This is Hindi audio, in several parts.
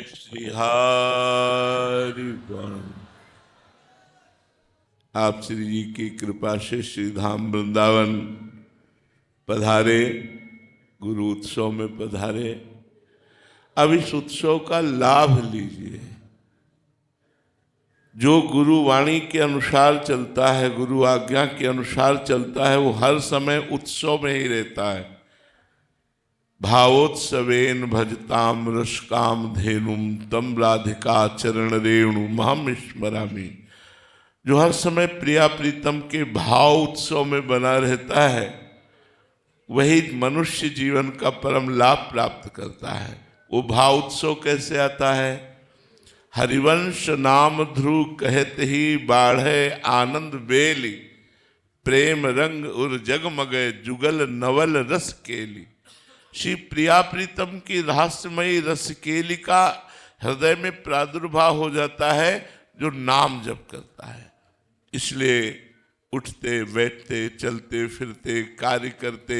श्री हरि वण। आप श्री जी की कृपा से श्री धाम वृंदावन पधारे, गुरु उत्सव में पधारे। अब इस उत्सव का लाभ लीजिए। जो गुरु वाणी के अनुसार चलता है, गुरु आज्ञा के अनुसार चलता है, वो हर समय उत्सव में ही रहता है। भावोत्सवेन भजताम रसकाम धेनुम तम राधिका चरण रेणु महम स्मरामि। जो हर समय प्रिया प्रीतम के भाव उत्सव में बना रहता है, वही मनुष्य जीवन का परम लाभ प्राप्त करता है। वो भाव उत्सव कैसे आता है? हरिवंश नाम ध्रुव कहते ही बाढ़े आनंद बेली, प्रेम रंग उर जगमगे जुगल नवल रस केली। श्री प्रिया प्रीतम की रहस्यमयी रस केली का हृदय में प्रादुर्भाव हो जाता है जो नाम जप करता है। इसलिए उठते बैठते चलते फिरते कार्य करते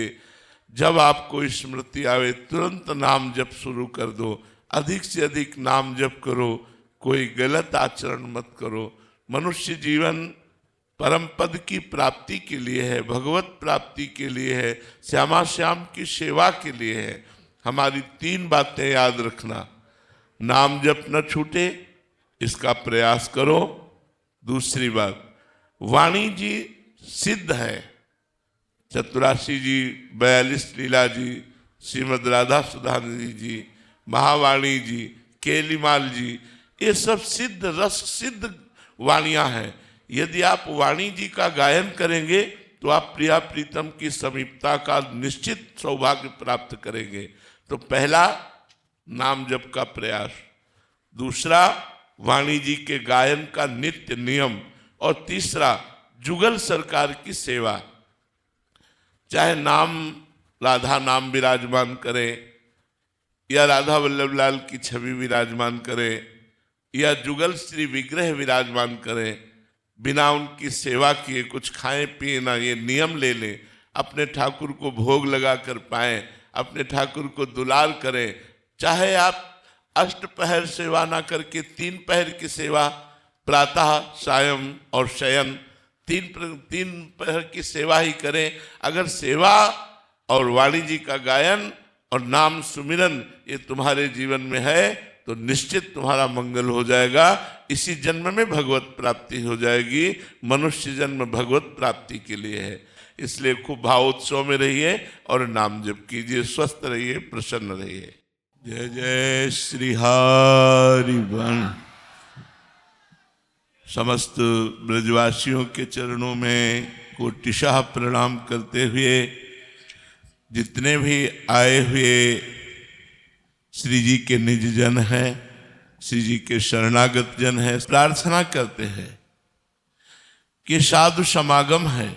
जब आपको स्मृति आवे तुरंत नाम जप शुरू कर दो। अधिक से अधिक नाम जप करो, कोई गलत आचरण मत करो। मनुष्य जीवन परम पद की प्राप्ति के लिए है, भगवत प्राप्ति के लिए है, श्यामा श्याम की सेवा के लिए है। हमारी 3 बातें याद रखना। नाम जप न छूटे, इसका प्रयास करो। दूसरी बात, वाणी जी सिद्ध है। चतुरासी जी, 42 लीला जी, श्रीमद राधा सुधानिधि जी, महावाणी जी, केलीमाल जी, ये सब सिद्ध रस सिद्ध वाणियां हैं। यदि आप वाणी जी का गायन करेंगे तो आप प्रिया प्रीतम की समीपता का निश्चित सौभाग्य प्राप्त करेंगे। तो पहला, नाम जप का प्रयास। दूसरा, वाणी जी के गायन का नित्य नियम। और तीसरा, जुगल सरकार की सेवा। चाहे नाम राधा नाम विराजमान करे, या राधा वल्लभ लाल की छवि विराजमान करे, या जुगल श्री विग्रह विराजमान करे, बिना उनकी सेवा किए कुछ खाएं पिए ना, ये नियम ले लें। अपने ठाकुर को भोग लगा कर पाएं, अपने ठाकुर को दुलार करें। चाहे आप अष्टपहर सेवा ना करके 3 पहर की सेवा, प्रातः सायं और शयन, 3 पहर की सेवा ही करें। अगर सेवा और वाणी जी का गायन और नाम सुमिरन ये तुम्हारे जीवन में है तो निश्चित तुम्हारा मंगल हो जाएगा। इसी जन्म में भगवत प्राप्ति हो जाएगी। मनुष्य जन्म भगवत प्राप्ति के लिए है। इसलिए खूब भावोत्सव में रहिए और नाम जप कीजिए। स्वस्थ रहिए, प्रसन्न रहिए। जय जय श्री हरि वण। समस्त ब्रजवासियों के चरणों में कोटिशाह प्रणाम करते हुए, जितने भी आए हुए श्री जी के निज जन हैं, श्री जी के शरणागत जन हैं, प्रार्थना करते हैं कि साधु समागम है,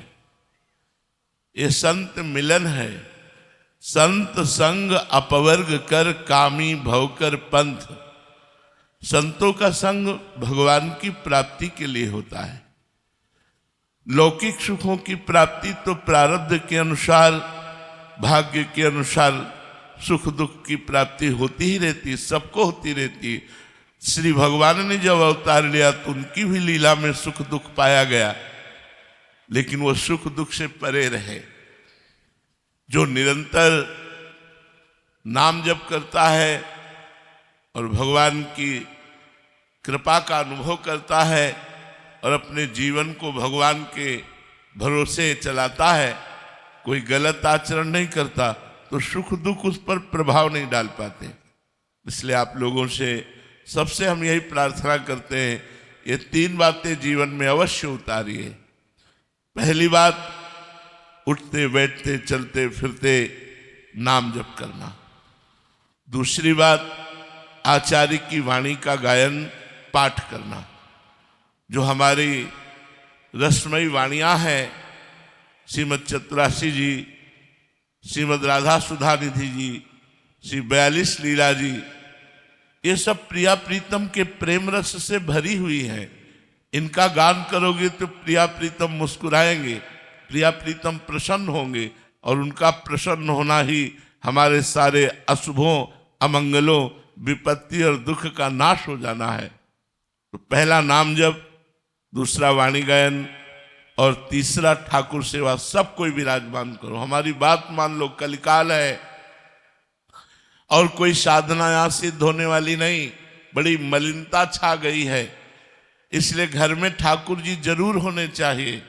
ये संत मिलन है। संत संग अपवर्ग कर कामी भवकर पंथ। संतों का संग भगवान की प्राप्ति के लिए होता है। लौकिक सुखों की प्राप्ति तो प्रारब्ध के अनुसार, भाग्य के अनुसार सुख दुख की प्राप्ति होती ही रहती, सबको होती रहती। श्री भगवान ने जब अवतार लिया तो उनकी भी लीला में सुख दुख पाया गया, लेकिन वो सुख दुख से परे रहे। जो निरंतर नाम जप करता है और भगवान की कृपा का अनुभव करता है और अपने जीवन को भगवान के भरोसे चलाता है, कोई गलत आचरण नहीं करता, तो सुख दुख उस पर प्रभाव नहीं डाल पाते। इसलिए आप लोगों से सबसे हम यही प्रार्थना करते हैं, ये 3 बातें जीवन में अवश्य उतारिए। पहली बात, उठते बैठते चलते फिरते नाम जप करना। दूसरी बात, आचार्य की वाणी का गायन पाठ करना। जो हमारी रसमयी वाणियाँ हैं, श्रीमद चतुरासी जी, श्रीमद राधा सुधानिधि जी, श्री 42 लीला जी, ये सब प्रिया प्रीतम के प्रेम रस से भरी हुई हैं। इनका गान करोगे तो प्रिया प्रीतम मुस्कुराएंगे, प्रिया प्रीतम प्रसन्न होंगे, और उनका प्रसन्न होना ही हमारे सारे अशुभों, अमंगलों विपत्ति और दुख का नाश हो जाना है। तो पहला नाम जप, दूसरा वाणी गायन और तीसरा ठाकुर सेवा, सब कोई विराजमान करो। हमारी बात मान लो, कलिकाल है और कोई साधना यहां सिद्ध होने वाली नहीं, बड़ी मलिनता छा गई है, इसलिए घर में ठाकुर जी जरूर होने चाहिए।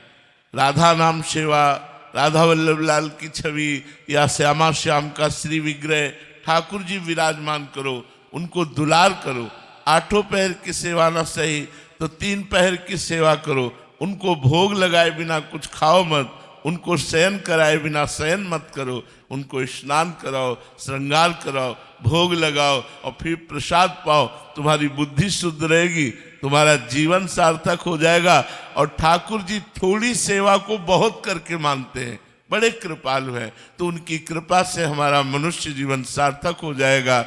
राधा नाम सेवा, राधा वल्लभ लाल की छवि या श्यामा श्याम का श्री विग्रह ठाकुर जी विराजमान करो, उनको दुलार करो। आठों पहर की सेवा ना सही तो 3 पहर की सेवा करो। उनको भोग लगाए बिना कुछ खाओ मत, उनको शयन कराए बिना शयन मत करो, उनको स्नान कराओ, श्रृंगार कराओ, भोग लगाओ और फिर प्रसाद पाओ। तुम्हारी बुद्धि शुद्ध रहेगी, तुम्हारा जीवन सार्थक हो जाएगा। और ठाकुर जी थोड़ी सेवा को बहुत करके मानते हैं, बड़े कृपालु हैं, तो उनकी कृपा से हमारा मनुष्य जीवन सार्थक हो जाएगा।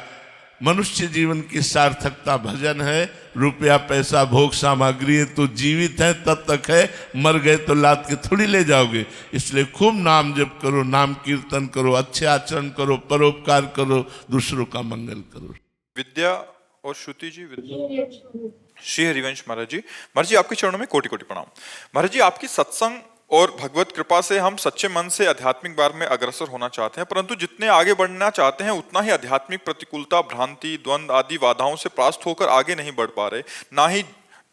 मनुष्य जीवन की सार्थकता भजन है। रुपया पैसा भोग सामग्री है तो जीवित है तब तक है, मर गए तो लाद के थोड़ी ले जाओगे। इसलिए खूब नाम जप करो, नाम कीर्तन करो, अच्छे आचरण करो, परोपकार करो, दूसरों का मंगल करो। विद्या और श्रुति जी, श्री हरिवंश महाराज जी आपके चरणों में कोटि कोटि प्रणाम। महाराज जी, आपकी सत्संग और भगवत कृपा से हम सच्चे मन से आध्यात्मिक मार्ग में अग्रसर होना चाहते हैं, परंतु जितने आगे बढ़ना चाहते हैं उतना ही आध्यात्मिक प्रतिकूलता, भ्रांति, द्वंद आदि बाधाओं से परास्त होकर आगे नहीं बढ़ पा रहे। ना ही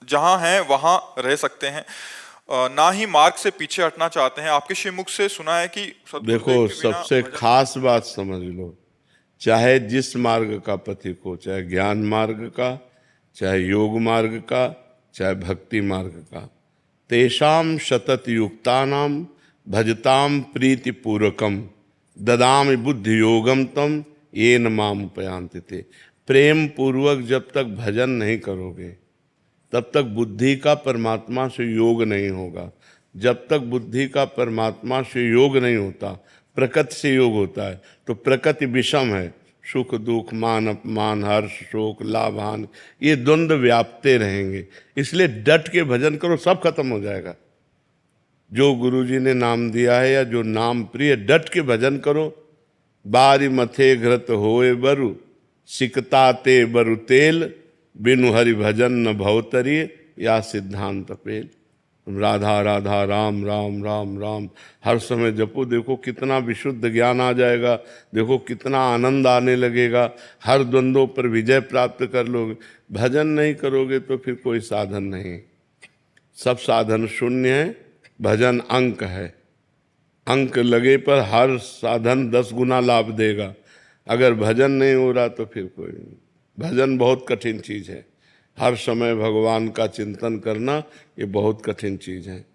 जहां हैं वहां रह सकते हैं, ना ही मार्ग से पीछे हटना चाहते हैं। आपके श्रीमुख से सुना है कि देखो, सबसे खास बात समझ लो, चाहे जिस मार्ग का पथिक हो, चाहे ज्ञान मार्ग का, चाहे योग मार्ग का, चाहे भक्ति मार्ग का, तेषाम शतत युक्तानाम भजताम प्रीति पूर्वकम ददामि बुद्धि योगम तम येन माम उपयांति ते। प्रेम पूर्वक जब तक भजन नहीं करोगे तब तक बुद्धि का परमात्मा से योग नहीं होगा। जब तक बुद्धि का परमात्मा से योग नहीं होता, प्रकृति से योग होता है, तो प्रकृति विषम है। सुख दुख, मान अपमान, हर्ष शोक, लाभ हानि, ये द्वंद्व व्यापते रहेंगे। इसलिए डट के भजन करो, सब खत्म हो जाएगा। जो गुरुजी ने नाम दिया है या जो नाम प्रिय, डट के भजन करो। बारी मथे घृत होए बरु, सिकता ते बरु तेल, बिनु हरि भजन न भवतरी, या सिद्धांत पेल। राधा राधा राम राम राम राम हर समय जपो, देखो कितना विशुद्ध ज्ञान आ जाएगा, देखो कितना आनंद आने लगेगा, हर द्वंद्वों पर विजय प्राप्त कर लोगे। भजन नहीं करोगे तो फिर कोई साधन नहीं, सब साधन शून्य है। भजन अंक है, अंक लगे पर हर साधन 10 गुना लाभ देगा। अगर भजन नहीं हो रहा तो फिर कोई नहीं। भजन बहुत कठिन चीज़ है, हर समय भगवान का चिंतन करना ये बहुत कठिन चीज़ है।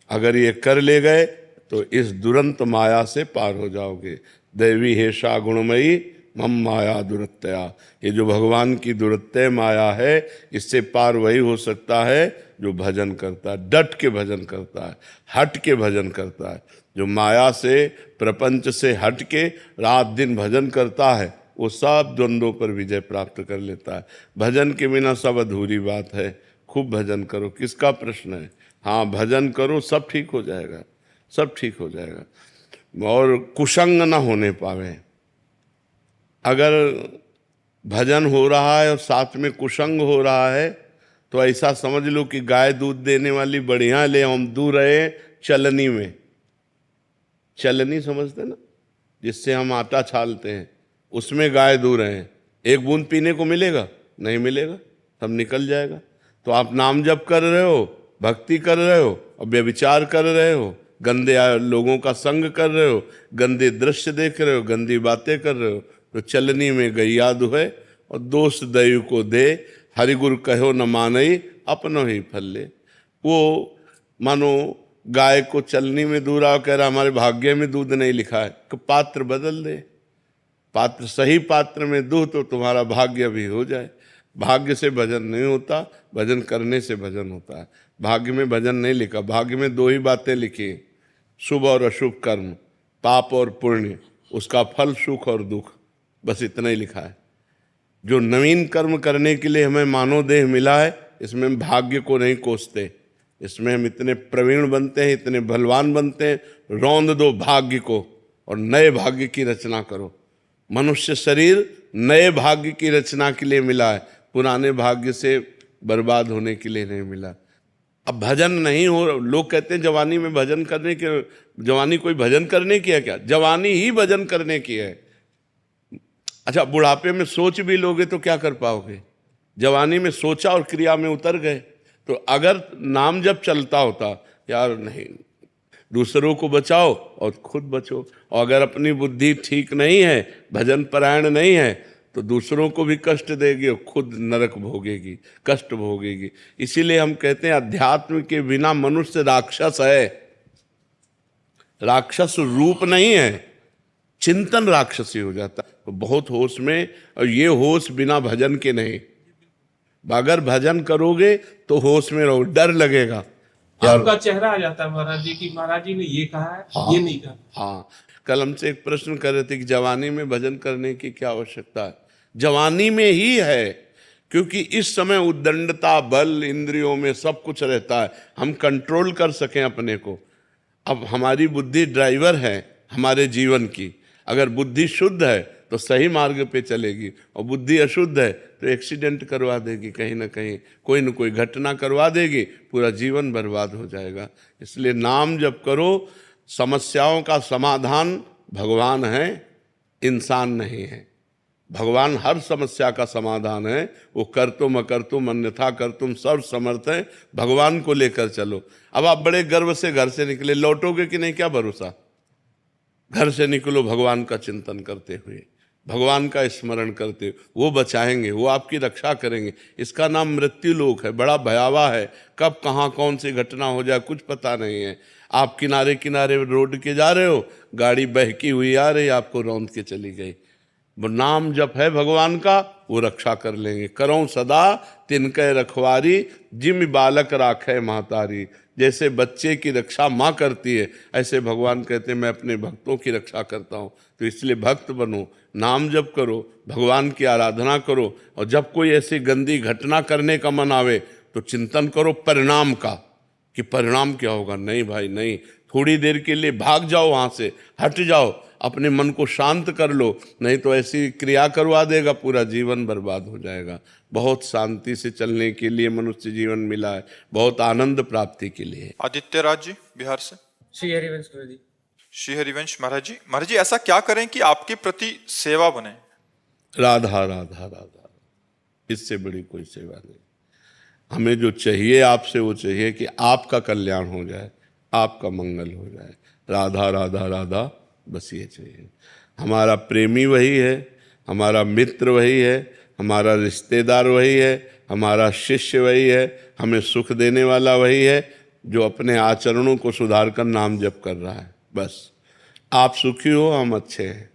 अगर ये कर ले गए तो इस दुरंत माया से पार हो जाओगे। दैवी हेषा गुणमयी मम माया दुरत्या, ये जो भगवान की दुरत्य माया है, इससे पार वही हो सकता है जो भजन करता है, डट के भजन करता है, हट के भजन करता है। जो माया से, प्रपंच से हट के रात दिन भजन करता है, वो सब द्वंद्वों पर विजय प्राप्त कर लेता है। भजन के बिना सब अधूरी बात है। खूब भजन करो, किसका प्रश्न है? हाँ, भजन करो, सब ठीक हो जाएगा, सब ठीक हो जाएगा। और कुसंग ना होने पावे। अगर भजन हो रहा है और साथ में कुसंग हो रहा है तो ऐसा समझ लो कि गाय दूध देने वाली बढ़िया ले हम दूर रहे चलनी में। चलनी समझते ना, जिससे हम आटा छालते हैं, उसमें गाय दूर हैं। एक बूंद पीने को मिलेगा? नहीं मिलेगा, सब निकल जाएगा। तो आप नाम जप कर रहे हो, भक्ति कर रहे हो और व्यभिचार कर रहे हो, गंदे लोगों का संग कर रहे हो, गंदे दृश्य देख रहे हो, गंदी बातें कर रहे हो, तो चलनी में गैया दुहे और दोष दैव को दे, हरिगुरु कहो न मानई अपनो ही फल ले। वो मानो गाय को चलनी में दूरा कह रहा हमारे भाग्य में दूध नहीं लिखा है, कि पात्र बदल दे, पात्र सही पात्र में दूध तो तुम्हारा भाग्य भी हो जाए। भाग्य से भजन नहीं होता, भजन करने से भजन होता है। भाग्य में भजन नहीं लिखा, भाग्य में 2 ही बातें लिखी, शुभ और अशुभ कर्म, पाप और पुण्य, उसका फल सुख और दुख, बस इतना ही लिखा है। जो नवीन कर्म करने के लिए हमें मानव देह मिला है, इसमें हम भाग्य को नहीं कोसते, इसमें हम इतने प्रवीण बनते हैं, इतने बलवान बनते हैं, रौंद दो भाग्य को और नए भाग्य की रचना करो। मनुष्य शरीर नए भाग्य की रचना के लिए मिला है, पुराने भाग्य से बर्बाद होने के लिए नहीं मिला। अब भजन नहीं हो, लोग कहते हैं जवानी में भजन करने के, जवानी कोई भजन करने की है क्या? जवानी ही भजन करने की है। अच्छा, बुढ़ापे में सोच भी लोगे तो क्या कर पाओगे? जवानी में सोचा और क्रिया में उतर गए। तो अगर नाम जब चलता होता, यार नहीं, दूसरों को बचाओ और खुद बचो, और अगर अपनी बुद्धि ठीक नहीं है, भजन परायण नहीं है, तो दूसरों को भी कष्ट देगी और खुद नरक भोगेगी, कष्ट भोगेगी। इसीलिए हम कहते हैं अध्यात्म के बिना मनुष्य राक्षस है, राक्षस रूप नहीं है, चिंतन राक्षसी हो जाता। तो बहुत होश में, और ये होश बिना भजन के नहीं। अगर भजन करोगे तो होश में रहो, डर लगेगा, आपका चेहरा आ जाता है महाराज जी की, महाराज जी ने ये कहा है, हाँ, ये नहीं कहा। हाँ, कल हमसे एक प्रश्न कर रहे थे कि जवानी में भजन करने की क्या आवश्यकता है? जवानी में ही है, क्योंकि इस समय उद्दंडता, बल, इंद्रियों में सब कुछ रहता है, हम कंट्रोल कर सकें अपने को। अब हमारी बुद्धि ड्राइवर है हमारे जीवन की। अगर बुद्धि शुद्ध है तो सही मार्ग पे चलेगी, और बुद्धि अशुद्ध है तो एक्सीडेंट करवा देगी, कहीं ना कहीं कोई न कोई घटना करवा देगी, पूरा जीवन बर्बाद हो जाएगा। इसलिए नाम जप करो। समस्याओं का समाधान भगवान है, इंसान नहीं है। भगवान हर समस्या का समाधान है। वो कर्तुम अकर्तुम अन्यथा कर्तुम सर्व समर्थ है। भगवान को लेकर चलो। अब आप बड़े गर्व से घर से निकले, लौटोगे कि नहीं, क्या भरोसा? घर से निकलो भगवान का चिंतन करते हुए, भगवान का स्मरण करते हुए। वो बचाएंगे, वो आपकी रक्षा करेंगे। इसका नाम मृत्यु लोक है, बड़ा भयावह है। कब कहाँ कौन सी घटना हो जाए कुछ पता नहीं है। आप किनारे किनारे रोड के जा रहे हो, गाड़ी बहकी हुई आ रही, आपको रौंद के चली गई। वो नाम जप है भगवान का, वो रक्षा कर लेंगे। करो सदा तिनके रखवारी, जिम बालक राखे महतारी। जैसे बच्चे की रक्षा माँ करती है, ऐसे भगवान कहते हैं मैं अपने भक्तों की रक्षा करता हूँ। तो इसलिए भक्त बनो, नाम जप करो, भगवान की आराधना करो। और जब कोई ऐसी गंदी घटना करने का मन आवे तो चिंतन करो परिणाम का, कि परिणाम क्या होगा। नहीं भाई नहीं, थोड़ी देर के लिए भाग जाओ, वहाँ से हट जाओ, अपने मन को शांत कर लो, नहीं तो ऐसी क्रिया करवा देगा, पूरा जीवन बर्बाद हो जाएगा। बहुत शांति से चलने के लिए मनुष्य जीवन मिला है, बहुत आनंद प्राप्ति के लिए। आदित्य राज जी बिहार से। श्री हरिवंश जी। श्री हरिवंश महाराज जी ऐसा क्या करें कि आपके प्रति सेवा बने? राधा राधा राधा, इससे बड़ी कोई सेवा नहीं। हमें जो चाहिए आपसे वो चाहिए कि आपका कल्याण हो जाए, आपका मंगल हो जाए। राधा राधा राधा, बस ये चाहिए। हमारा प्रेमी वही है, हमारा मित्र वही है, हमारा रिश्तेदार वही है, हमारा शिष्य वही है, हमें सुख देने वाला वही है, जो अपने आचरणों को सुधार कर नाम जप कर रहा है। बस आप सुखी हो, हम अच्छे हैं।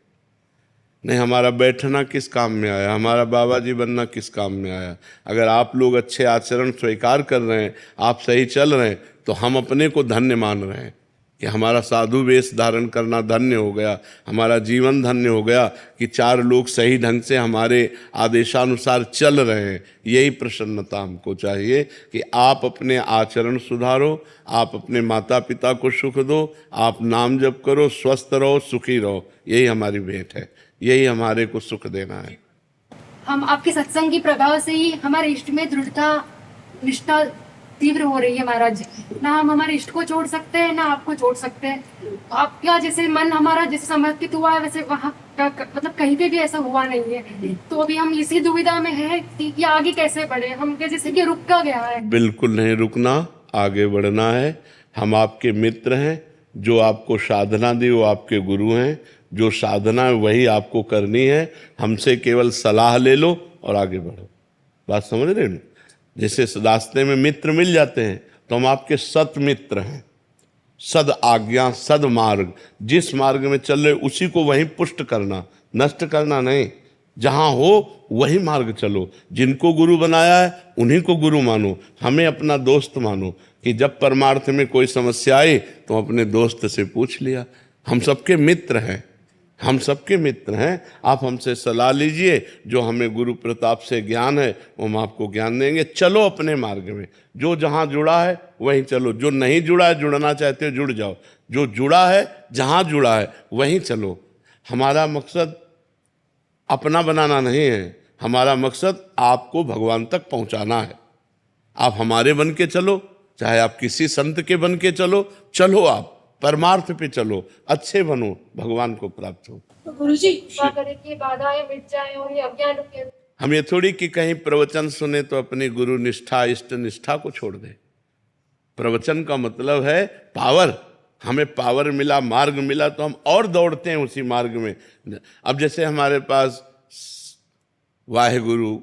नहीं, हमारा बैठना किस काम में आया, हमारा बाबा जी बनना किस काम में आया? अगर आप लोग अच्छे आचरण स्वीकार कर रहे हैं, आप सही चल रहे हैं, तो हम अपने को धन्य मान रहे हैं कि हमारा साधु वेश धारण करना धन्य हो गया, हमारा जीवन धन्य हो गया कि 4 लोग सही ढंग से हमारे आदेशानुसार चल रहे हैं। यही प्रसन्नता हमको चाहिए कि आप अपने आचरण सुधारो, आप अपने माता पिता को सुख दो, आप नाम जप करो, स्वस्थ रहो, सुखी रहो। यही हमारी भेंट है, यही हमारे को सुख देना है। हम आपके सत्संग के प्रभाव से ही हमारे इष्ट में दृढ़ता, निष्ठा तीव्र हो रही है महाराज जी। ना हम हमारे इष्ट को छोड़ सकते हैं, ना आपको छोड़ सकते हैं। आपका जैसे मन हमारा जैसे समर्पित हुआ है, वैसे वहाँ मतलब कहीं पे भी ऐसा हुआ नहीं है। तो अभी हम इसी दुविधा में है कि आगे कैसे बढ़े, हम जैसे कि रुक का गया है। बिल्कुल नहीं रुकना, आगे बढ़ना है। हम आपके मित्र हैं, जो आपको साधना दी वो आपके गुरु हैं। जो साधना है वही आपको करनी है। हमसे केवल सलाह ले लो और आगे बढ़ो। बात समझ रहे हो? जैसे रास्ते में मित्र मिल जाते हैं तो हम आपके सत मित्र हैं। सद आज्ञा, सद मार्ग, जिस मार्ग में चल रहे उसी को वहीं पुष्ट करना, नष्ट करना नहीं। जहाँ हो वही मार्ग चलो। जिनको गुरु बनाया है उन्हीं को गुरु मानो, हमें अपना दोस्त मानो। कि जब परमार्थ में कोई समस्या आई तो अपने दोस्त से पूछ लिया। हम सबके मित्र हैं, हम सबके मित्र हैं। आप हमसे सलाह लीजिए, जो हमें गुरु प्रताप से ज्ञान है वो हम आपको ज्ञान देंगे। चलो अपने मार्ग में, जो जहाँ जुड़ा है वहीं चलो। जो नहीं जुड़ा है, जुड़ना चाहते हो जुड़ जाओ। जो जुड़ा है, जहाँ जुड़ा है वहीं चलो। हमारा मकसद अपना बनाना नहीं है। हमारा मकसद आपको भगवान तक पहुंचाना है। आप हमारे बन के चलो, चाहे आप किसी संत के बन के चलो, चलो आप परमार्थ पे चलो, अच्छे बनो, भगवान को प्राप्त हो। तो गुरुजी कृपा करें कि बाधाएं मिट जाएं और ये अज्ञान रुके। हम ये थोड़ी कि कहीं प्रवचन सुने तो अपनी गुरु निष्ठा इष्ट निष्ठा को छोड़ दे। प्रवचन का मतलब है पावर। हमें पावर मिला, मार्ग मिला तो हम और दौड़ते हैं उसी मार्ग में। अब जैसे हमारे पास वाहेगुरु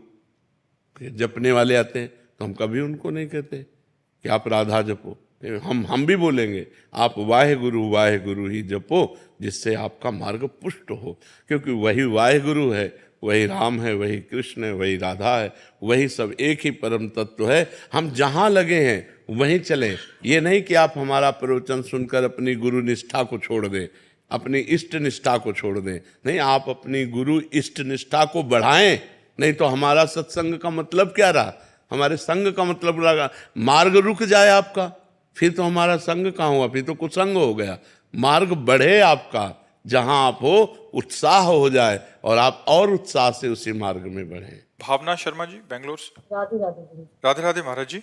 जपने वाले आते हैं तो हम कभी उनको नहीं कहते कि आप राधा जपो। हम भी बोलेंगे आप वाहेगुरु ही जपो, जिससे आपका मार्ग पुष्ट हो। क्योंकि वही वाहेगुरु है, वही राम है, वही कृष्ण है, वही राधा है, वही सब एक ही परम तत्व है। हम जहाँ लगे हैं वहीं चलें। ये नहीं कि आप हमारा प्रवचन सुनकर अपनी गुरु निष्ठा को छोड़ दें, अपनी इष्ट निष्ठा को छोड़ दें। नहीं, आप अपनी गुरु इष्ट निष्ठा को बढ़ाएं। नहीं तो हमारा सत्संग का मतलब क्या रहा? हमारे संग का मतलब लगा मार्ग रुक जाए आपका, फिर तो हमारा संग कहाँ हुआ? फिर तो कुसंग हो गया। मार्ग बढ़े आपका, जहां आप हो उत्साह हो जाए और आप और उत्साह से उसी मार्ग में बढ़े। भावना शर्मा जी बेंगलोर से। राधे राधे गुरु। राधे राधे महाराज जी।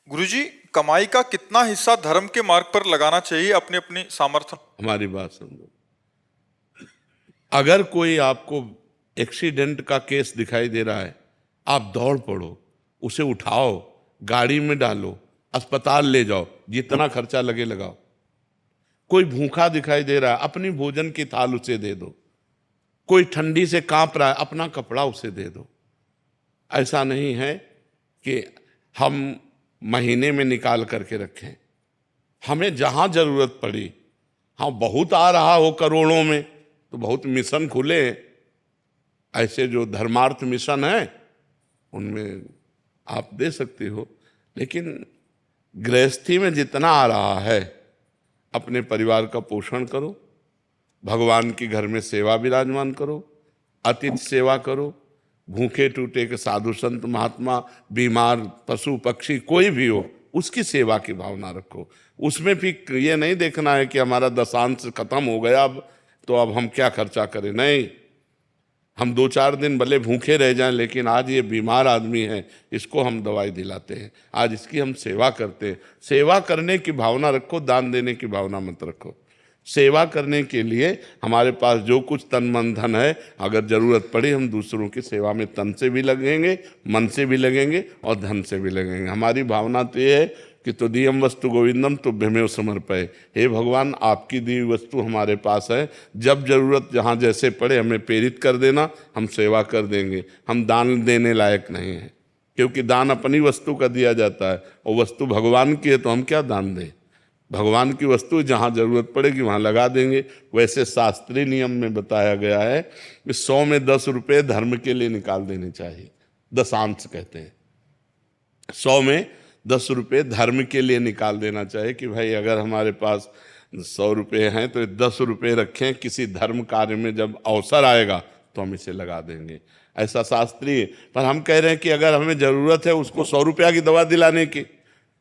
गुरुजी, कमाई का कितना हिस्सा धर्म के मार्ग पर लगाना चाहिए अपने अपने सामर्थ्य? हमारी बात समझो। अगर कोई आपको एक्सीडेंट का केस दिखाई दे रहा है, आप दौड़ पड़ो, उसे उठाओ, गाड़ी में डालो, अस्पताल ले जाओ, जितना खर्चा लगे लगाओ। कोई भूखा दिखाई दे रहा है, अपनी भोजन की थाल उसे दे दो। कोई ठंडी से कांप रहा है, अपना कपड़ा उसे दे दो। ऐसा नहीं है कि हम महीने में निकाल करके रखें। हमें जहां जरूरत पड़ी, हाँ बहुत आ रहा हो करोड़ों में तो बहुत मिशन खुले हैं। ऐसे जो धर्मार्थ मिशन है उनमें आप दे सकते हो, लेकिन गृहस्थी में जितना आ रहा है अपने परिवार का पोषण करो, भगवान की घर में सेवा विराजमान करो, अतिथि सेवा करो, भूखे टूटे के साधु संत महात्मा, बीमार पशु पक्षी कोई भी हो उसकी सेवा की भावना रखो। उसमें भी ये नहीं देखना है कि हमारा दशांश खत्म हो गया अब तो अब हम क्या खर्चा करें। नहीं, हम 2-4 दिन भले भूखे रह जाएं, लेकिन आज ये बीमार आदमी है, इसको हम दवाई दिलाते हैं, आज इसकी हम सेवा करते हैं। सेवा करने की भावना रखो, दान देने की भावना मत रखो। सेवा करने के लिए हमारे पास जो कुछ तन मन धन है, अगर जरूरत पड़ी हम दूसरों की सेवा में तन से भी लगेंगे, मन से भी लगेंगे और धन से भी लगेंगे। हमारी भावना तो ये है कि तुदीयम वस्तु गोविंदम तुभ्यमेव समर्पये। हे भगवान, आपकी दी हुई वस्तु हमारे पास है, जब जरूरत जहाँ जैसे पड़े हमें प्रेरित कर देना, हम सेवा कर देंगे। हम दान देने लायक नहीं हैं, क्योंकि दान अपनी वस्तु का दिया जाता है और वस्तु भगवान की है, तो हम क्या दान दें? भगवान की वस्तु जहाँ जरूरत पड़ेगी वहाँ लगा देंगे। वैसे शास्त्रीय नियम में बताया गया है कि 100 में 10 रुपये धर्म के लिए निकाल देने चाहिए। दशांश कहते हैं। 100 में 10 रुपये धर्म के लिए निकाल देना चाहिए कि भाई अगर हमारे पास 100 रुपये हैं तो 10 रुपये रखें, किसी धर्म कार्य में जब अवसर आएगा तो हम इसे लगा देंगे। ऐसा शास्त्रीय। पर हम कह रहे हैं कि अगर हमें ज़रूरत है उसको 100 रुपया की दवा दिलाने की,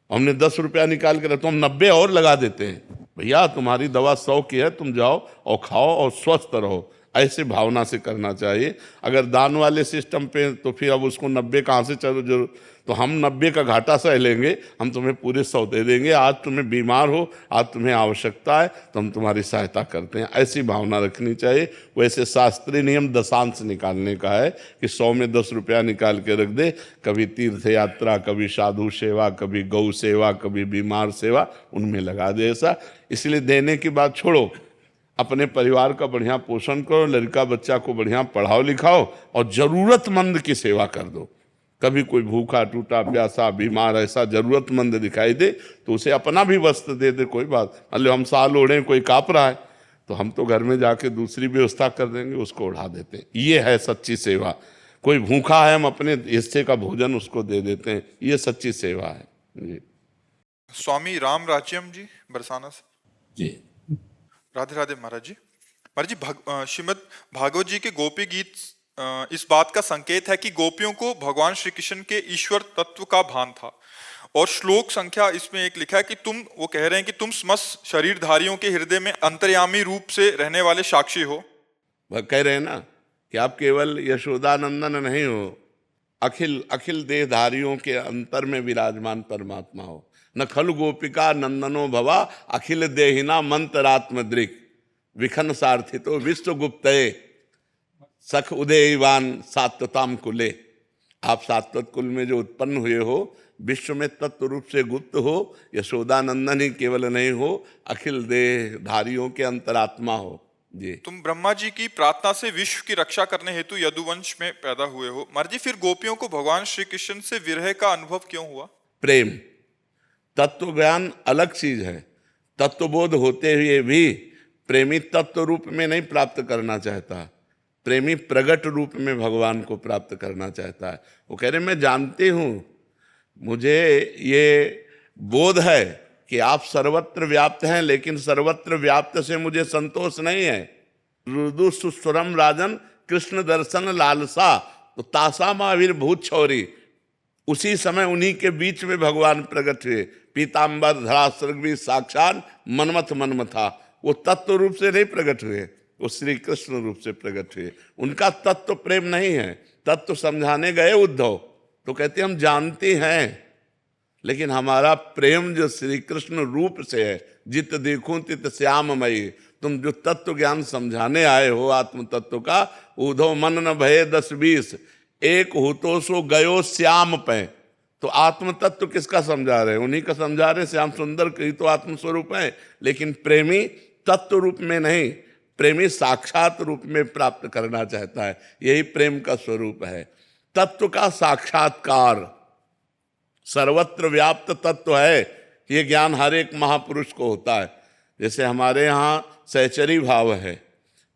हमने 10 रुपया निकाल कर तो हम 90 और लगा देते हैं। भैया तुम्हारी दवा 100 की है, तुम जाओ और खाओ और स्वस्थ रहो। ऐसे भावना से करना चाहिए। अगर दान वाले सिस्टम पे तो फिर अब उसको 90 कहाँ से चलो जरूर, तो हम 90 का घाटा सह लेंगे, हम तुम्हें पूरे 100 दे देंगे। आज तुम्हें बीमार हो, आज तुम्हें आवश्यकता है तो हम तुम्हारी सहायता करते हैं। ऐसी भावना रखनी चाहिए। वैसे शास्त्रीय नियम दशांश निकालने का है कि 100 में 10 रुपया निकाल के रख दे। कभी तीर्थ यात्रा, कभी साधु सेवा, कभी गौ सेवा, कभी बीमार सेवा, उनमें लगा दे ऐसा। इसलिए देने की बात छोड़ो, अपने परिवार का बढ़िया पोषण करो, लड़का बच्चा को बढ़िया पढ़ाओ लिखाओ और जरूरतमंद की सेवा कर दो। कभी कोई भूखा टूटा प्यासा बीमार ऐसा जरूरतमंद दिखाई दे तो उसे अपना भी वस्त्र दे दे, कोई बात। मतलब हम साल ओढ़े, कोई काँप रहा है तो हम तो घर में जाके दूसरी व्यवस्था कर देंगे, उसको ओढ़ा देते हैं। ये है सच्ची सेवा। कोई भूखा है, हम अपने हिस्से का भोजन उसको दे देते हैं, ये सच्ची सेवा है जी। स्वामी राम राज्यम जी बरसाना से। जी राधे राधे महाराज जी। महाराज जी, श्रीमद् भागवत जी के गोपी गीत इस बात का संकेत है कि गोपियों को भगवान श्री कृष्ण के ईश्वर तत्व का भान था। और श्लोक संख्या इसमें एक लिखा है कि वो कह रहे हैं कि तुम समस्त शरीरधारियों के हृदय में अंतर्यामी रूप से रहने वाले साक्षी हो। वह कह रहे हैं ना कि आप केवल यशोदानंदन नहीं हो, अखिल अखिल देहधारियों के अंतर में विराजमान परमात्मा हो। न खलु गोपिका नंदनो भवा अखिल देहिना मंत्रात्मद्रिक विखन सार्थितो विश्वगुप्तये सख उदयवान सात्वताम कुले। आप सात्वत कुल में जो उत्पन्न हुए हो, विश्व में तत्व रूप से गुप्त हो, यशोदानंदन ही केवल नहीं हो, अखिल देहधारियों के अंतरात्मा हो। जी, तुम ब्रह्मा जी की प्रार्थना से विश्व की रक्षा करने हेतु यदुवंश में पैदा हुए हो। महाराज जी, फिर गोपियों को भगवान श्री कृष्ण से विरह का अनुभव क्यों हुआ? प्रेम। तत्व ज्ञान अलग चीज है। तत्वबोध होते हुए भी प्रेमी तत्व रूप में नहीं प्राप्त करना चाहता, प्रेमी प्रगट रूप में भगवान को प्राप्त करना चाहता है। वो कह रहे मैं जानती हूं, मुझे ये बोध है कि आप सर्वत्र व्याप्त हैं, लेकिन सर्वत्र व्याप्त से मुझे संतोष नहीं है। रुदु सुस्वरम राजन कृष्ण दर्शन लालसा, तो तासा महावीरभूत छौरी। उसी समय उन्हीं के बीच में भगवान प्रकट हुए। पीताम्बर धरा सर्गवी साक्षात मनमथ मनमथा। वो तत्व रूप से नहीं प्रकट हुए, वो श्री कृष्ण रूप से प्रकट हुए। उनका तत्व प्रेम नहीं है। तत्व समझाने गए उद्धव तो कहते हम जानते हैं, लेकिन हमारा प्रेम जो श्री कृष्ण रूप से है, जित देखूं तित श्याममयी। तुम जो तत्व ज्ञान समझाने आए हो आत्म तत्व का, उद्धव मन न भये 10-20 एक हो तो सो गयो श्याम पे। तो आत्म तत्व किसका समझा रहे हैं? उन्हीं का समझा रहे हैं। श्याम सुंदर की तो आत्म स्वरूप है, लेकिन प्रेमी तत्व रूप में नहीं, प्रेमी साक्षात रूप में प्राप्त करना चाहता है। यही प्रेम का स्वरूप है। तत्व का साक्षात्कार सर्वत्र व्याप्त तत्व है। ये ज्ञान हर एक महापुरुष को होता है। जैसे हमारे यहाँ सहचरी भाव है,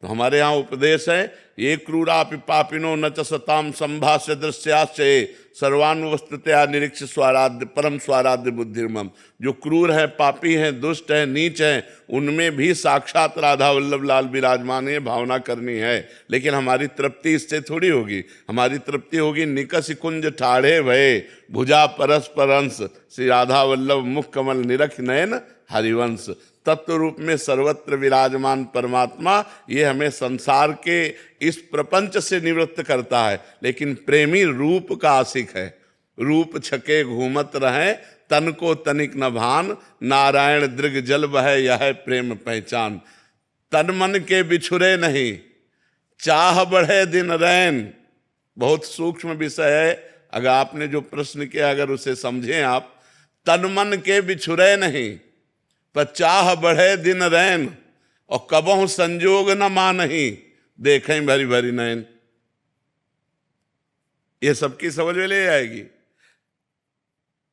तो हमारे यहाँ उपदेश है, ये क्रूरापि पापिनो न च सताम संभाष्य दृश्याश्चये सर्वान्वस्तुतया निरीक्ष स्वाराध्य परम स्वाराध्य बुद्धिर्मम। जो क्रूर है, पापी हैं, दुष्ट हैं, नीच हैं, उनमें भी साक्षात राधा वल्लभ लाल विराजमान है, भावना करनी है। लेकिन हमारी तृप्ति इससे थोड़ी होगी। हमारी तृप्ति होगी निकस कुंज ठाढ़े भये भुजा परस्पर अंश श्री राधा वल्लभ मुख कमल निरख नयन हरिवंश। तत्व रूप में सर्वत्र विराजमान परमात्मा ये हमें संसार के इस प्रपंच से निवृत्त करता है। लेकिन प्रेमी रूप का आशिक है। रूप छके घूमत रहे तन को तनिक न भान, नारायण दृग जल बह यह प्रेम पहचान। तन मन के बिछुरे नहीं चाह बढ़े दिन रैन। बहुत सूक्ष्म विषय है। अगर आपने जो प्रश्न किया अगर उसे समझें आप, तन मन के बिछुरे नहीं पर चाह बढ़े दिन रैन, और कबहु संजोग न मानही देखें भरी भरी नैन। ये सबकी समझ में ले आएगी।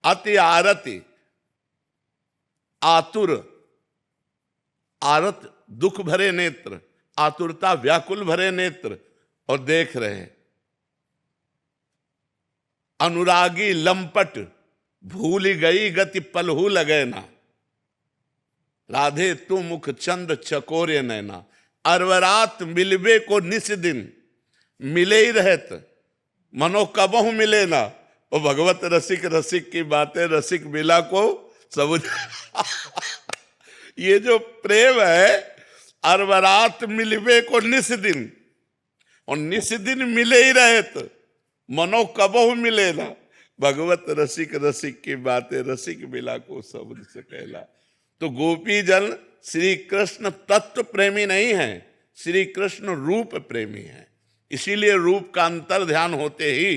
अति आरति आतुर, आरत दुख भरे नेत्र, आतुरता व्याकुल भरे नेत्र, और देख रहे हैं। अनुरागी लंपट भूल गई गति पलहू लगे ना, राधे तू मुख चंद्र चकोरे नैना। अरवरात मिलबे को निस दिन मिले ही रहत मनो कबहु मिले ना। और भगवत रसिक रसिक की बातें रसिक मिला को समझ। ये जो प्रेम है, अरवरात मिलबे को निस दिन, और निस दिन मिले ही रहत मनो कबहु मिले ना। भगवत रसिक रसिक की बातें रसिक मिला को समझ सकेला। तो गोपी जन श्री कृष्ण तत्व प्रेमी नहीं है, श्री कृष्ण रूप प्रेमी है। इसीलिए रूप का अंतर ध्यान होते ही,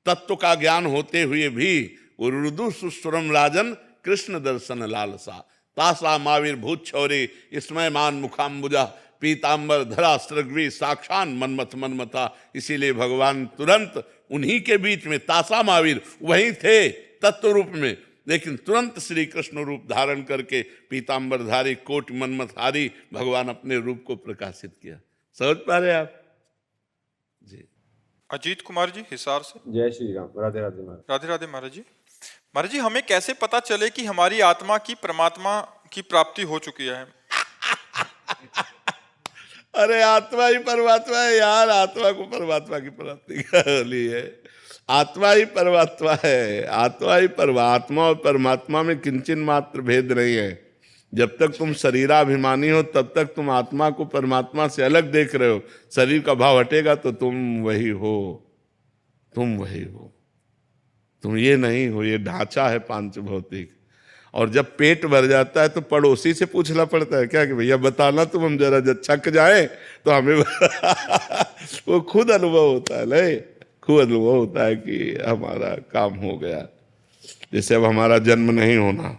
तत्व का ज्ञान होते हुए भी वो रुदु सुस्वरम राजन कृष्ण दर्शन लालसा। तासा महावीरभूत छौरी स्मयमान मुखाम्बुजा पीताम्बर धरा सृग्वी साक्षात मनमथ मनमथा। इसीलिए भगवान तुरंत उन्हीं के बीच में, तासा महावीर वहीं थे तत्व रूप में, लेकिन तुरंत श्री कृष्ण रूप धारण करके पीताम्बरधारी कोट मनमथारी भगवान अपने रूप को प्रकाशित किया। समझ पा रहे आप जी? अजीत कुमार जी हिसार से। जय श्री राम। राधे राधे महाराज। राधे राधे महाराज जी। महाराज जी, हमें कैसे पता चले कि हमारी आत्मा की परमात्मा की प्राप्ति हो चुकी है? अरे आत्मा ही परमात्मा है यार। आत्मा को परमात्मा की प्राप्ति कर ली है। आत्मा ही परमात्मा है। आत्मा ही परमात्मा और परमात्मा में किंचन मात्र भेद नहीं है। जब तक तुम शरीराभिमानी हो तब तक तुम आत्मा को परमात्मा से अलग देख रहे हो। शरीर का भाव हटेगा तो तुम वही हो, तुम वही हो, तुम ये नहीं हो। ये ढांचा है पांच भौतिक। और जब पेट भर जाता है तो पड़ोसी से पूछना पड़ता है क्या कि भैया बताना, तुम हम जरा जब छक जाए तो हमें वो खुद अनुभव होता है, नहीं खुद अनुभव होता है कि हमारा काम हो गया। जैसे अब हमारा जन्म नहीं होना,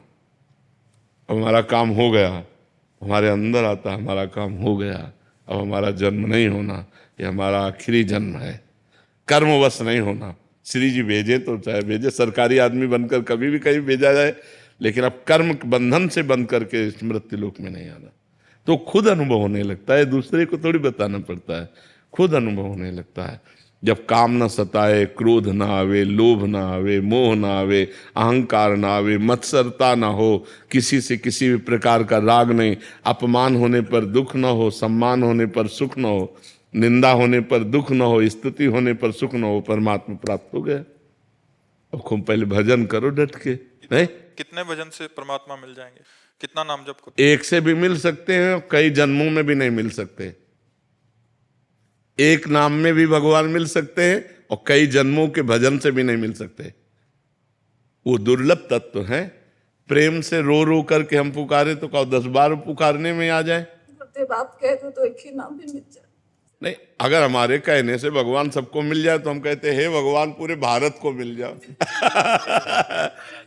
अब हमारा काम हो गया, हमारे अंदर आता हमारा काम हो गया, अब हमारा जन्म नहीं होना, ये हमारा आखिरी जन्म है। कर्मवश नहीं होना। श्री जी भेजे तो चाहे भेजे, सरकारी आदमी बनकर कभी भी कहीं भेजा जाए, लेकिन अब कर्म बंधन से बंध करके मृत्यु लोक में नहीं आना। तो खुद अनुभव होने लगता है, दूसरे को थोड़ी बताना पड़ता है, खुद अनुभव होने लगता है। जब काम न सताए, क्रोध ना आवे, लोभ ना आवे, मोह ना आवे, अहंकार ना आवे, मत्सरता ना हो, किसी से किसी भी प्रकार का राग नहीं, अपमान होने पर दुख न हो, सम्मान होने पर सुख न हो, निंदा होने पर दुख न हो, स्तुति होने पर सुख न हो, परमात्मा प्राप्त हो गया। अब खूब पहले भजन करो डट के, नहीं? कितने भजन से परमात्मा मिल जाएंगे? कितना नाम जप करो? एक से भी मिल सकते हैं, कई जन्मों में भी नहीं मिल सकते। एक नाम में भी भगवान मिल सकते हैं और कई जन्मों के भजन से भी नहीं मिल सकते। वो दुर्लभ तत्व है। प्रेम से रो रो करके हम पुकारे तो कहो 10 बार पुकारने में आ जाए। बाप कह दो तो एक ही नाम भी मिल जाए। नहीं, अगर हमारे कहने से भगवान सबको मिल जाए तो हम कहते हैं हे भगवान पूरे भारत को मिल जाओ।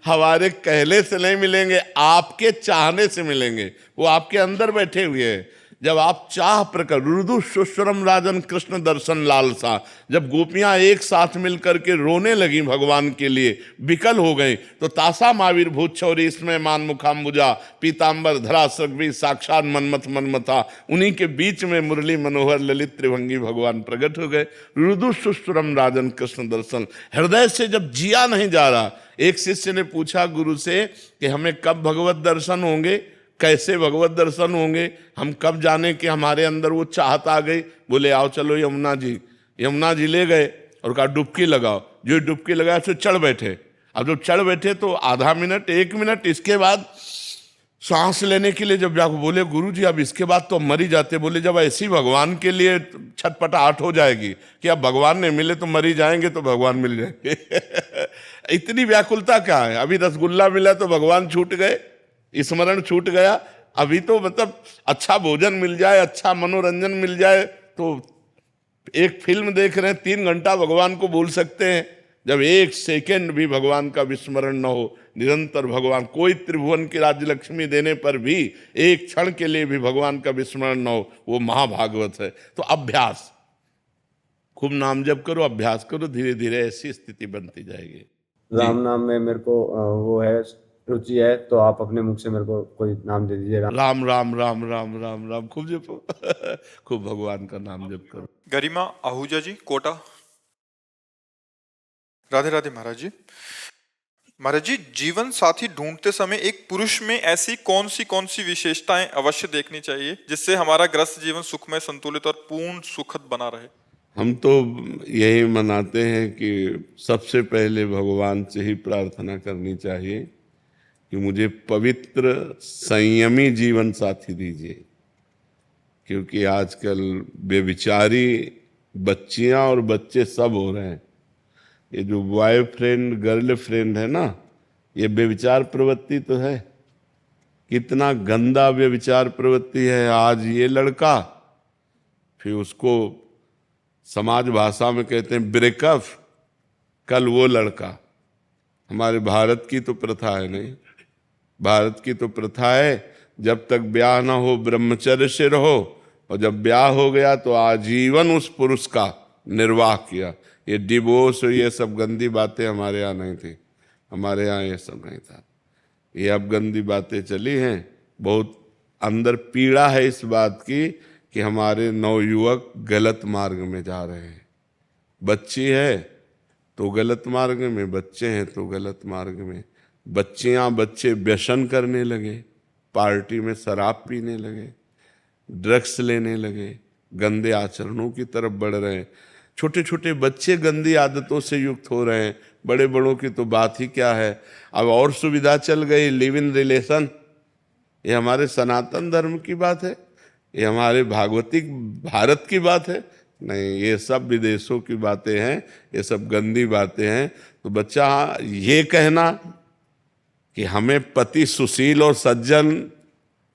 हमारे कहने से नहीं मिलेंगे, आपके चाहने से मिलेंगे। वो आपके अंदर बैठे हुए हैं। जब आप चाह प्रकट, रुदु सुश्रम राजन कृष्ण दर्शन लालसा, जब गोपियां एक साथ मिलकर के रोने लगी भगवान के लिए, विकल हो गई, तो तासा मावीर भूत छौरी इसमें मान मुखाम्बुजा पीताम्बर धरा सगवी साक्षात मनमथ मनमथा, उन्हीं के बीच में मुरली मनोहर ललित त्रिभंगी भगवान प्रकट हो गए। रुदु सुश्रम राजन कृष्ण दर्शन, हृदय से जब जिया नहीं जा रहा। एक शिष्य ने पूछा गुरु से कि हमें कब भगवत दर्शन होंगे, कैसे भगवत दर्शन होंगे, हम कब जाने कि हमारे अंदर वो चाहत आ गई। बोले आओ चलो यमुना जी। यमुना जी ले गए और कहा डुबकी लगाओ। जो डुबकी लगाया तो चढ़ बैठे। अब जब चढ़ बैठे तो आधा मिनट 1 मिनट, इसके बाद सांस लेने के लिए जब जाकर बोले गुरु जी अब इसके बाद तो मर ही जाते। बोले जब ऐसी भगवान के लिए छटपटाहट हो जाएगी कि अब भगवान ने मिले तो मर ही जाएंगे तो भगवान मिल जाएंगे। इतनी व्याकुलता क्या है? अभी रसगुल्ला मिला तो भगवान छूट गए, स्मरण छूट गया। अभी तो मतलब अच्छा भोजन मिल जाए, अच्छा मनोरंजन मिल जाए, तो एक फिल्म देख रहे हैं 3 घंटा भगवान को भूल सकते हैं। जब 1 सेकेंड भी भगवान का विस्मरण न हो, निरंतर भगवान, कोई त्रिभुवन की राज्य लक्ष्मी देने पर भी एक क्षण के लिए भी भगवान का विस्मरण न हो, वो महाभागवत है। तो अभ्यास, खूब नाम जप करो, अभ्यास करो, धीरे धीरे ऐसी स्थिति बनती जाएगी। राम नाम में मेरे को वो है रुचि है, तो आप अपने मुख से मेरे को कोई नाम दे दीजिए। राम राम राम राम राम राम खूब जपो। खूब भगवान का नाम जप करो। गरिमा आहूजा जी, कोटा। राधे राधे महाराज जी। महाराज जी, जीवन साथी ढूंढते समय एक पुरुष में ऐसी कौन सी विशेषताएं अवश्य देखनी चाहिए जिससे हमारा ग्रस्त जीवन सुखमय, संतुलित और पूर्ण सुखद बना रहे? हम तो यही मनाते हैं कि सबसे पहले भगवान से ही प्रार्थना करनी चाहिए कि मुझे पवित्र संयमी जीवन साथी दीजिए। क्योंकि आजकल बेविचारी बच्चियां और बच्चे सब हो रहे हैं। ये जो बॉयफ्रेंड गर्लफ्रेंड है ना, ये बेविचार प्रवृत्ति तो है। कितना गंदा बेविचार प्रवृत्ति है। आज ये लड़का, फिर उसको समाज भाषा में कहते हैं ब्रेकअप, कल वो लड़का। हमारे भारत की तो प्रथा है, नहीं, भारत की तो प्रथा है जब तक ब्याह ना हो ब्रह्मचर्य से रहो, और जब ब्याह हो गया तो आजीवन उस पुरुष का निर्वाह किया। ये डिवोर्स और ये सब गंदी बातें हमारे यहाँ नहीं थी। हमारे यहाँ ये सब नहीं था। ये अब गंदी बातें चली हैं। बहुत अंदर पीड़ा है इस बात की कि हमारे नवयुवक गलत मार्ग में जा रहे हैं। बच्ची है तो गलत मार्ग में, बच्चे हैं तो गलत मार्ग में। बच्चियां बच्चे व्यसन करने लगे, पार्टी में शराब पीने लगे, ड्रग्स लेने लगे, गंदे आचरणों की तरफ बढ़ रहे हैं। छोटे छोटे बच्चे गंदी आदतों से युक्त हो रहे हैं। बड़े बड़ों की तो बात ही क्या है। अब और सुविधा चल गई, लिव इन रिलेशन। ये हमारे सनातन धर्म की बात है, ये हमारे भागवतिक भारत की बात है? नहीं, ये सब विदेशों की बातें हैं, ये सब गंदी बातें हैं। तो बच्चा ये कहना कि हमें पति सुशील और सज्जन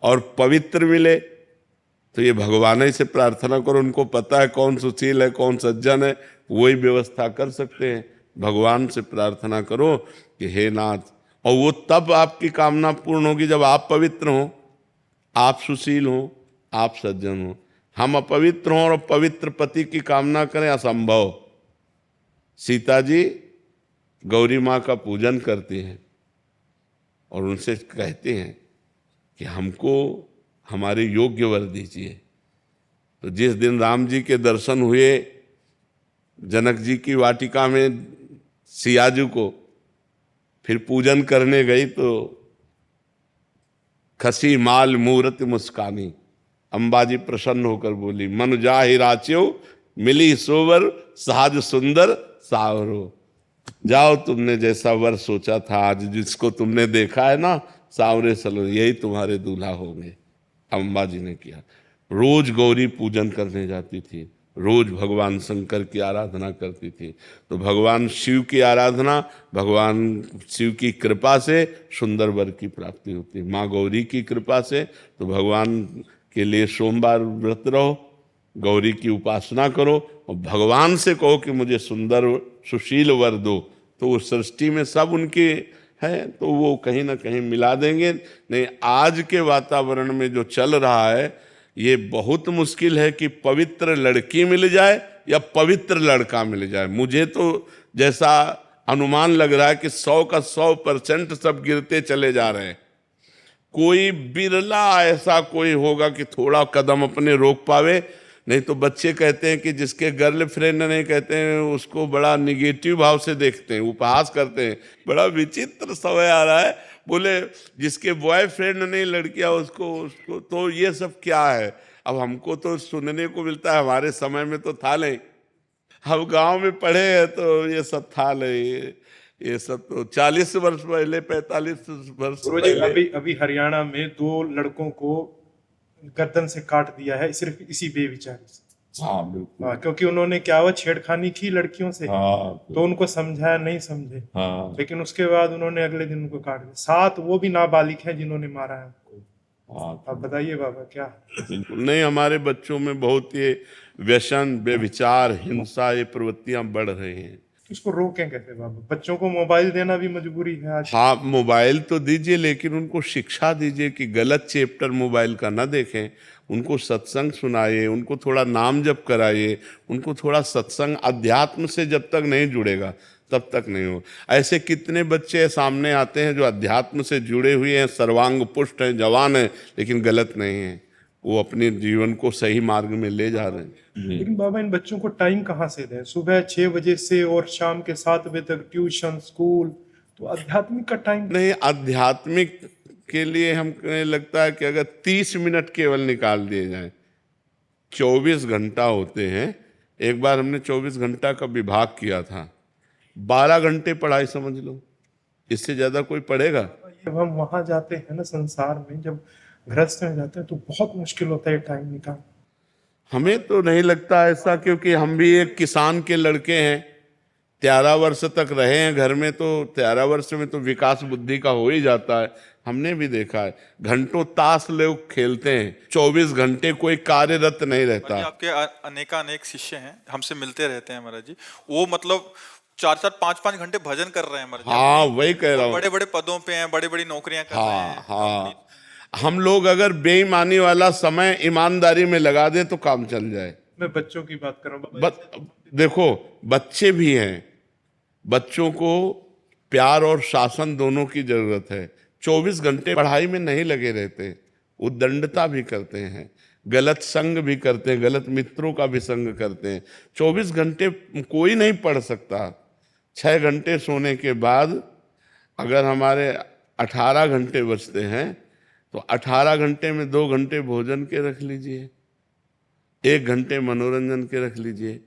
और पवित्र मिले, तो ये भगवान ही से प्रार्थना करो, उनको पता है कौन सुशील है कौन सज्जन है, वही व्यवस्था कर सकते हैं। भगवान से प्रार्थना करो कि हे नाथ, और वो तब आपकी कामना पूर्ण होगी जब आप पवित्र हो, आप सुशील हो, आप सज्जन हो। हम अपवित्र हों और पवित्र पति की कामना करें, असंभव। सीता जी गौरी माँ का पूजन करती हैं और उनसे कहते हैं कि हमको हमारे योग्य वर दीजिए। तो जिस दिन राम जी के दर्शन हुए जनक जी की वाटिका में सियाजू को, फिर पूजन करने गई तो खसी माल मूर्ति मुस्कानी, अंबाजी प्रसन्न होकर बोली, मन जाहि राच्यो मिली सोवर साज सुंदर सावरो। जाओ, तुमने जैसा वर सोचा था, आज जिसको तुमने देखा है ना सावरे सलो, यही तुम्हारे दूल्हा होंगे। अंबाजी ने किया। रोज गौरी पूजन करने जाती थी, रोज भगवान शंकर की आराधना करती थी। तो भगवान शिव की आराधना, भगवान शिव की कृपा से सुंदर वर की प्राप्ति होती है। माँ गौरी की कृपा से तो भगवान के लिए सोमवार व्रत रहो, गौरी की उपासना करो और भगवान से कहो कि मुझे सुंदर सुशील वर दो, तो वो सृष्टि में सब उनके है, तो वो कहीं ना कहीं मिला देंगे। नहीं, आज के वातावरण में जो चल रहा है ये बहुत मुश्किल है कि पवित्र लड़की मिल जाए या पवित्र लड़का मिल जाए। मुझे तो जैसा अनुमान लग रहा है कि 100 का 100% सब गिरते चले जा रहे हैं। कोई बिरला ऐसा कोई होगा कि थोड़ा कदम अपने रोक पावे। नहीं तो बच्चे कहते हैं कि जिसके गर्लफ्रेंड नहीं, कहते हैं उसको बड़ा निगेटिव भाव से देखते हैं, उपहास करते हैं। बड़ा विचित्र समय आ रहा है, बोले जिसके बॉयफ्रेंड नहीं लड़कियां उसको तो ये सब क्या है। अब हमको तो सुनने को मिलता है, हमारे समय में तो था नहीं, हम गांव में पढ़े हैं तो ये सब था नहीं। ये सब तो 40 वर्ष पहले, 45 वर्ष पहले। अभी हरियाणा में 2 लड़कों को गर्दन से काट दिया है, सिर्फ इसी बेविचारी से। हाँ बिल्कुल। हाँ, क्योंकि उन्होंने क्या हुआ, छेड़खानी की लड़कियों से। हाँ, तो उनको समझाया, नहीं समझे। हाँ, लेकिन उसके बाद उन्होंने अगले दिन उनको काट दिया। 7 वो भी नाबालिग हैं जिन्होंने मारा है उनको। हाँ, अब बताइए बाबा क्या। बिल्कुल नहीं, हमारे बच्चों में बहुत ये व्यसन, बेविचार, हिंसा, ये प्रवृत्तियां बढ़ रही हैं। इसको रोकें कैसे बाबा? बच्चों को मोबाइल देना भी मजबूरी है आज। हाँ, मोबाइल तो दीजिए, लेकिन उनको शिक्षा दीजिए कि गलत चैप्टर मोबाइल का ना देखें। उनको सत्संग सुनाइए, उनको थोड़ा नाम जप कराइए, उनको थोड़ा सत्संग, अध्यात्म से जब तक नहीं जुड़ेगा तब तक नहीं हो। ऐसे कितने बच्चे सामने आते हैं जो अध्यात्म से जुड़े हुए हैं, सर्वांग पुष्ट हैं, जवान हैं, लेकिन गलत नहीं है, वो अपने जीवन को सही मार्ग में ले जा रहे हैं। लेकिन बाबा इन बच्चों को टाइम कहाँ से दें? सुबह 6 बजे से और शाम के 7 बजे तक ट्यूशन, स्कूल, तो आध्यात्मिक का टाइम नहीं। आध्यात्मिक के लिए हमको लगता है कि अगर 30 मिनट केवल निकाल दिए जाए, 24 घंटा होते हैं। एक बार हमने 24 घंटा का विभाग किया था, 12 घंटे पढ़ाई समझ लो, इससे ज्यादा कोई पढ़ेगा? जब हम वहां जाते हैं ना संसार में, जब गृहस्थ में जाते हैं तो बहुत मुश्किल होता है टाइम निकाल। हमें तो नहीं लगता ऐसा, क्योंकि हम भी एक किसान के लड़के हैं, 13 वर्ष तक रहे हैं घर में, तो 13 वर्ष में तो विकास बुद्धि का हो ही जाता है। हमने भी देखा है, घंटों ताश लोग खेलते हैं, 24 घंटे कोई कार्यरत नहीं रहता। आपके अनेक शिष्य हैं, हमसे मिलते रहते हैं महाराज जी, वो मतलब 4-4, 5-5 घंटे भजन कर रहे हैं महाराज जी। हाँ, वही कह रहा हूँ। बड़े बड़े पदों पे हैं, बड़ी बड़ी नौकरियां कर रहे हैं। हाँ, हम लोग अगर बेईमानी वाला समय ईमानदारी में लगा दें तो काम चल जाए। मैं बच्चों की बात कर रहा हूँ। देखो, बच्चे भी हैं, बच्चों को प्यार और शासन दोनों की जरूरत है। 24 घंटे पढ़ाई में नहीं लगे रहते, उद्दंडता भी करते हैं, गलत संग भी करते हैं, गलत मित्रों का भी संग करते हैं। 24 घंटे कोई नहीं पढ़ सकता। 6 घंटे सोने के बाद अगर हमारे 18 घंटे बचते हैं तो 18 घंटे में 2 घंटे भोजन के रख लीजिए, 1 घंटे मनोरंजन के रख लीजिए,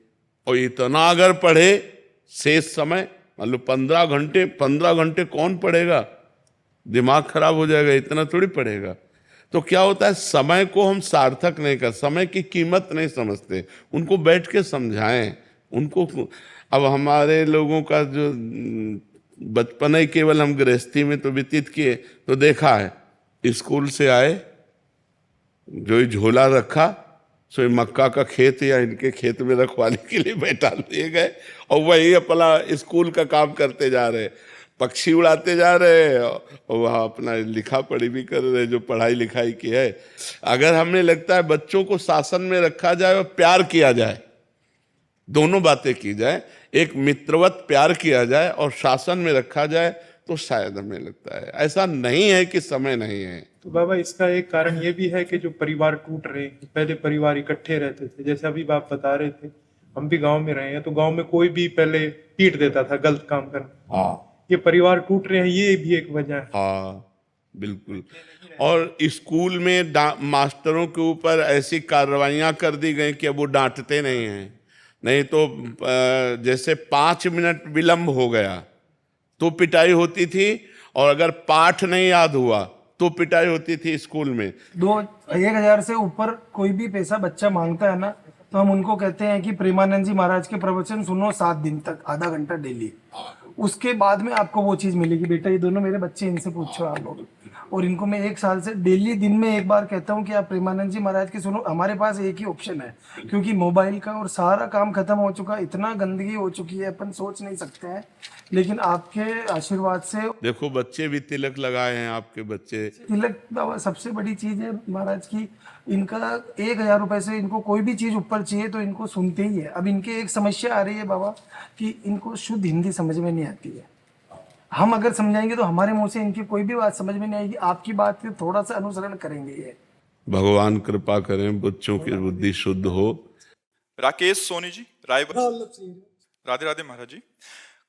और इतना अगर पढ़े शेष समय, मान लो 15 घंटे कौन पढ़ेगा? दिमाग खराब हो जाएगा, इतना थोड़ी पढ़ेगा। तो क्या होता है, समय को हम सार्थक नहीं कर, समय की कीमत नहीं समझते। उनको बैठ के समझाएं उनको। अब हमारे लोगों का जो बचपन ही केवल हम गृहस्थी में तो व्यतीत किए, तो देखा है स्कूल से आए, जो ही झोला रखा सो मक्का का खेत या इनके खेत में रखवाली के लिए बैठा दिए गए, और वही अपना स्कूल का काम करते जा रहे, पक्षी उड़ाते जा रहे और वहाँ अपना लिखा पढ़ी भी कर रहे, जो पढ़ाई लिखाई की है। अगर हमें लगता है बच्चों को शासन में रखा जाए और प्यार किया जाए, दोनों बातें की जाए, एक मित्रवत प्यार किया जाए और शासन में रखा जाए, तो शायद हमें लगता है ऐसा नहीं है कि समय नहीं है। तो बाबा इसका एक कारण ये भी है कि जो परिवार टूट रहे हैं, पहले परिवार इकट्ठे रहते थे, जैसे अभी आप बता रहे थे, हम भी गांव में रहे हैं, तो गांव में कोई भी पहले पीट देता था गलत काम करना। हाँ, ये परिवार टूट रहे हैं, ये भी एक वजह है। हाँ बिल्कुल। और स्कूल में मास्टरों के ऊपर ऐसी कार्रवाइयां कर दी गई कि अब वो डांटते नहीं हैं। नहीं तो जैसे 5 मिनट विलंब हो गया तो पिटाई होती थी, और अगर पाठ नहीं याद हुआ तो पिटाई होती थी स्कूल में। 1,000 से ऊपर कोई भी पैसा बच्चा मांगता है ना, तो हम उनको कहते हैं कि प्रेमानंद जी महाराज के प्रवचन सुनो 7 दिन तक, आधा घंटा डेली। उसके बाद में आपको वो चीज मिलेगी। बेटा ये दोनों मेरे बच्चे, इनसे पूछो आप लोग। और इनको मैं 1 साल से डेली दिन में एक बार कहता हूँ कि आप प्रेमानंद जी महाराज के सुनो। हमारे पास एक ही ऑप्शन है, क्योंकि मोबाइल का और सारा काम खत्म हो चुका, इतना गंदगी हो चुकी है, अपन सोच नहीं सकते हैं। लेकिन आपके आशीर्वाद से देखो बच्चे भी तिलक लगाए हैं, आपके बच्चे। तिलक बाबा सबसे बड़ी चीज है महाराज की। इनका 1,000 रुपए से इनको कोई भी चीज ऊपर चाहिए तो इनको सुनते ही है। अब इनके एक समस्या आ रही है बाबा कि इनको शुद्ध हिंदी समझ में नहीं आती है। हम अगर समझाएंगे तो हमारे मुंह से इनकी कोई भी बात समझ में नहीं आएगी। आपकी बात पे थोड़ा सा अनुसरण करेंगे ये। भगवान कृपा करें बच्चों की बुद्धि शुद्ध हो। राकेश सोनी जी, राधे राधे महाराज जी।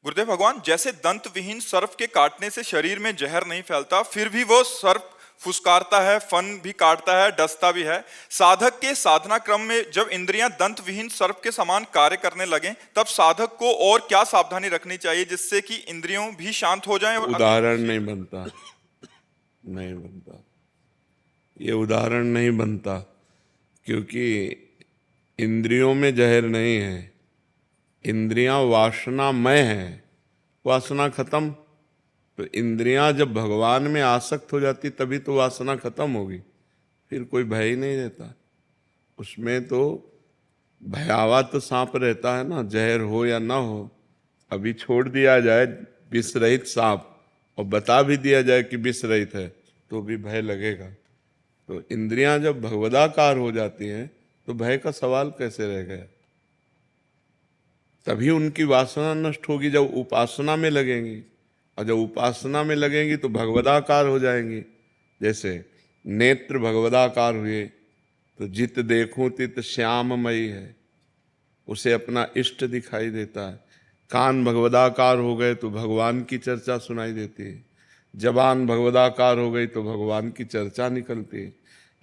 गुरुदेव भगवान, जैसे दंत विहीन सर्प के काटने से शरीर में जहर नहीं फैलता, फिर भी वो सर्प फुसकारता है, फन भी काटता है, डसता भी है। साधक के साधना क्रम में जब इंद्रियां दंत विहीन सर्प के समान कार्य करने लगे, तब साधक को और क्या सावधानी रखनी चाहिए जिससे कि इंद्रियों भी शांत हो जाएं? और उदाहरण नहीं बनता, नहीं बनता, ये उदाहरण नहीं बनता, क्योंकि इंद्रियों में जहर नहीं है। इंद्रियां वासनामय है, वासना खत्म। तो इंद्रियां जब भगवान में आसक्त हो जाती तभी तो वासना खत्म होगी, फिर कोई भय ही नहीं रहता उसमें। तो भयावा तो सांप रहता है ना, जहर हो या ना हो। अभी छोड़ दिया जाए विष रहित सांप और बता भी दिया जाए कि विष रहित है तो भी भय लगेगा। तो इंद्रियां जब भगवदाकार हो जाती हैं तो भय का सवाल कैसे रह गया। तभी उनकी वासना नष्ट होगी जब उपासना में लगेंगी, और जब उपासना में लगेंगी तो भगवदाकार हो जाएंगी। जैसे नेत्र भगवदाकार हुए तो जित देखूं तित श्याममयी है, उसे अपना इष्ट दिखाई देता है। कान भगवदाकार हो गए तो भगवान की चर्चा सुनाई देती है। जबान भगवदाकार हो गई तो भगवान की चर्चा निकलती है।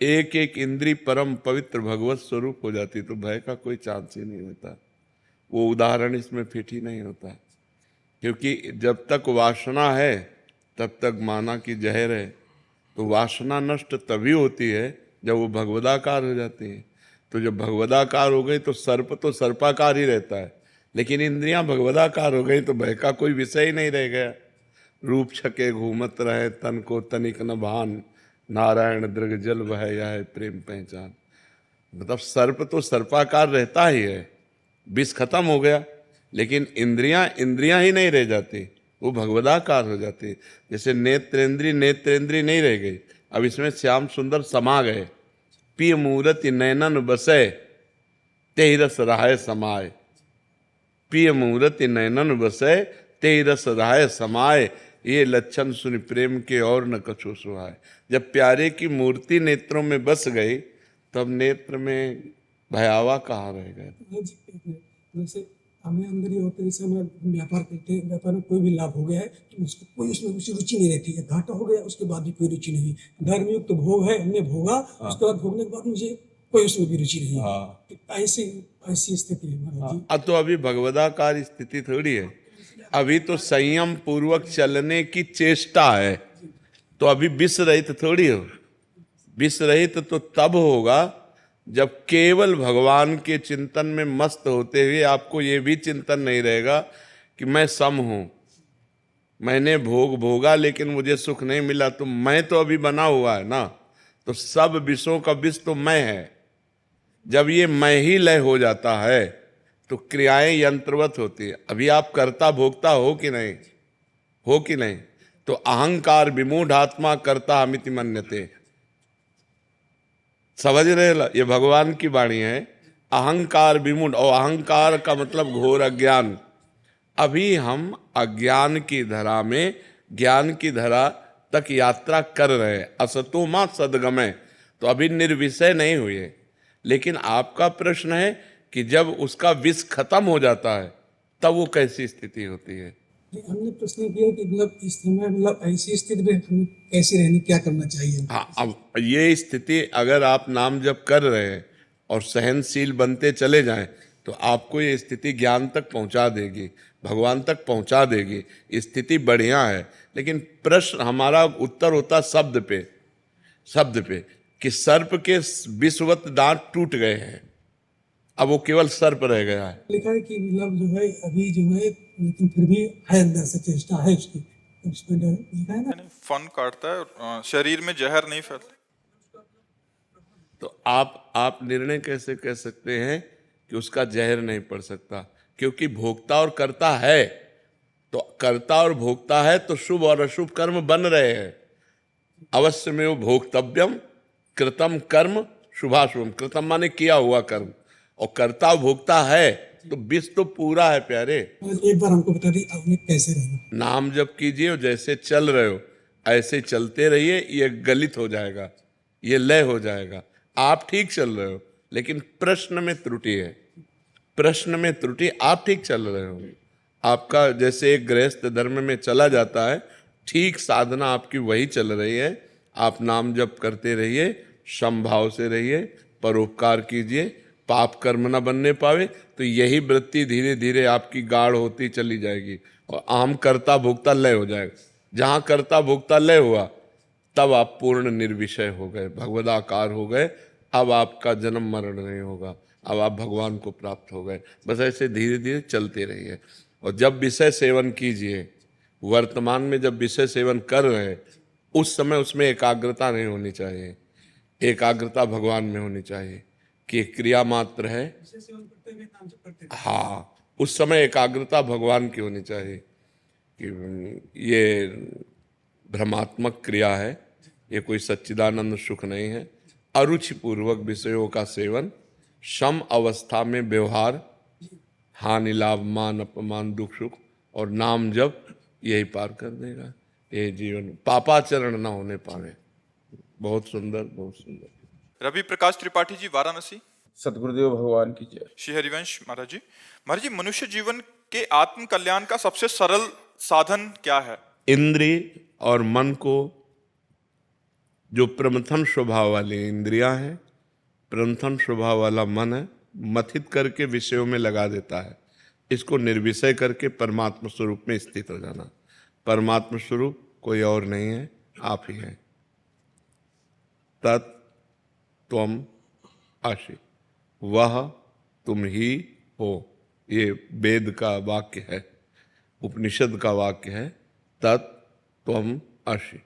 एक एक इंद्री परम पवित्र भगवत स्वरूप हो जाती, तो भय का कोई चांस ही नहीं होता। वो उदाहरण इसमें फिट ही नहीं होता, क्योंकि जब तक वासना है तब तक माना कि जहर है। तो वासना नष्ट तभी होती है जब वो भगवदाकार हो जाती है। तो जब भगवदाकार हो गई तो सर्प तो सर्पाकार ही रहता है, लेकिन इंद्रियां भगवदाकार हो गई तो भय का कोई विषय ही नहीं रह गया। रूप छके घूमत रहे तन को तनिक न भान, नारायण दृग जल बह यह प्रेम पहचान। मतलब सर्प तो सर्पाकार रहता ही है, विष खत्म हो गया, लेकिन इंद्रियां ही नहीं रह जाती, वो भगवदाकार हो जाती। जैसे नेत्रेंद्री नहीं रह गई, अब इसमें श्याम सुंदर समा गए। पिय मूरति नैनन बसे तेहि रस राय समाय, पिय मूरति नैनन बसे तेहि रस राय समाय, ये लक्षण सुन प्रेम के और न कछु सुहाय। जब प्यारे की मूर्ति नेत्रों में बस गई तब नेत्र में भयावा कहाँ रह गए। जैसे हमें अंदर ये होता है, जैसे हम व्यापार करते हैं, व्यापार में कोई भी लाभ हो गया है तो उसको कोई उसमें कुछ रुचि नहीं रहती है। घाटा हो गया उसके बाद भी कोई रुचि नहीं। धर्मयुक्त तो भोग है, हमने भोगा, उसके बाद भोगने के बाद मुझे कोई उसमें भी रुचि नहीं है। ऐसी स्थिति है महाराज जी। अब तो अभी भगवदाकार स्थिति थोड़ी है, अभी तो संयम पूर्वक चलने की चेष्टा है। तो अभी विष रहित थोड़ी हो, विष रहित तो तब होगा जब केवल भगवान के चिंतन में मस्त होते हुए आपको ये भी चिंतन नहीं रहेगा कि मैं सम हूं, मैंने भोग भोगा लेकिन मुझे सुख नहीं मिला, तो मैं तो अभी बना हुआ है ना, तो सब विषयों का विष तो मैं है। जब ये मैं ही लय हो जाता है तो क्रियाएं यंत्रवत होती है। अभी आप कर्ता भोक्ता हो कि नहीं, हो कि नहीं? तो अहंकार विमूढ़ आत्मा कर्ता अमिति मन्यते, समझ रहे? ये भगवान की वाणी है, अहंकार विमूढ़, और अहंकार का मतलब घोर अज्ञान। अभी हम अज्ञान की धरा में ज्ञान की धरा तक यात्रा कर रहे हैं, असतो मा सदगमय, तो अभी निर्विषय नहीं हुए। लेकिन आपका प्रश्न है कि जब उसका विष खत्म हो जाता है तब वो कैसी स्थिति होती है? हमने प्रश्न किया कि मतलब इस समय मतलब ऐसी स्थिति में हमें कैसे रहने, क्या करना चाहिए? हाँ, अब ये स्थिति अगर आप नाम जप कर रहे हैं और सहनशील बनते चले जाएं तो आपको ये स्थिति ज्ञान तक पहुंचा देगी, भगवान तक पहुंचा देगी। स्थिति बढ़िया है, लेकिन प्रश्न हमारा उत्तर होता शब्द पे कि सर्प के विषवत दांत टूट गए हैं, अब वो केवल सर्प रह गया है। लिखा है कि मतलब जो है अभी जो है, लेकिन फिर भी है अंदर से चेष्टा है उसकी, उसमें लिखा है ना, फन काटता है, शरीर में जहर नहीं फैलता। तो आप निर्णय कैसे कह सकते हैं कि उसका जहर नहीं पड़ सकता? क्योंकि भोक्ता और कर्ता है, तो कर्ता और भोक्ता है तो शुभ और अशुभ कर्म बन रहे हैं। अवश्य में वो भोक्तव्यम कृतम कर्म शुभाशुभम, कृतम माने किया हुआ कर्म, और कर्ता भोक्ता है तो विष तो पूरा है प्यारे। एक बार हमको बता दी आपने कैसे रहना। नाम जप कीजिए और जैसे चल रहे हो ऐसे चलते रहिए, ये गलित हो जाएगा, ये लय हो जाएगा। आप ठीक चल रहे हो लेकिन प्रश्न में त्रुटि है, प्रश्न में त्रुटि। आप ठीक चल रहे हो, आपका जैसे एक गृहस्थ धर्म में चला जाता है, ठीक साधना आपकी वही चल रही है। आप नाम जप करते रहिए, समभाव से रहिए, परोपकार कीजिए, पाप कर्म न बनने पावे, तो यही वृत्ति धीरे धीरे आपकी गाढ़ होती चली जाएगी और आम कर्ता भोक्ता लय हो जाएगा। जहाँ कर्ता भोक्ता लय हुआ तब आप पूर्ण निर्विषय हो गए, भगवदाकार हो गए। अब आपका जन्म मरण नहीं होगा, अब आप भगवान को प्राप्त हो गए। बस ऐसे धीरे धीरे चलते रहिए। और जब विषय सेवन कीजिए, वर्तमान में जब विषय सेवन कर रहे हैं उस समय उसमें एकाग्रता नहीं होनी चाहिए, एकाग्रता भगवान में होनी चाहिए कि एक क्रिया मात्र है। हाँ, उस समय एकाग्रता भगवान की होनी चाहिए कि ये भ्रमात्मक क्रिया है, ये कोई सच्चिदानंद सुख नहीं है। अरुचिपूर्वक विषयों का सेवन, सम अवस्था में व्यवहार, हानि लाभ मान अपमान दुख सुख और नाम जप, यही पार कर देगा। ये जीवन पापाचरण ना होने पावे। बहुत सुंदर, बहुत सुंदर। रवि प्रकाश त्रिपाठी जी, वाराणसी। सतगुरुदेव भगवान की जय। श्री हरिवंश महाराज जी। महाराज जी, मनुष्य जीवन के आत्म कल्याण का सबसे सरल साधन क्या है? इंद्रिय और मन को, जो प्रमथन स्वभाव वाली इंद्रियां हैं, प्रमथन स्वभाव वाला मन है, मथित करके विषयों में लगा देता है। इसको निर्विषय करके परमात्मा स्वरूप में स्थित हो जाना। परमात्मा स्वरूप कोई और नहीं है, आप ही हैं। तत् त्वम आसि, वह तुम ही हो। ये वेद का वाक्य है, उपनिषद का वाक्य है, तत् त्वम आसि।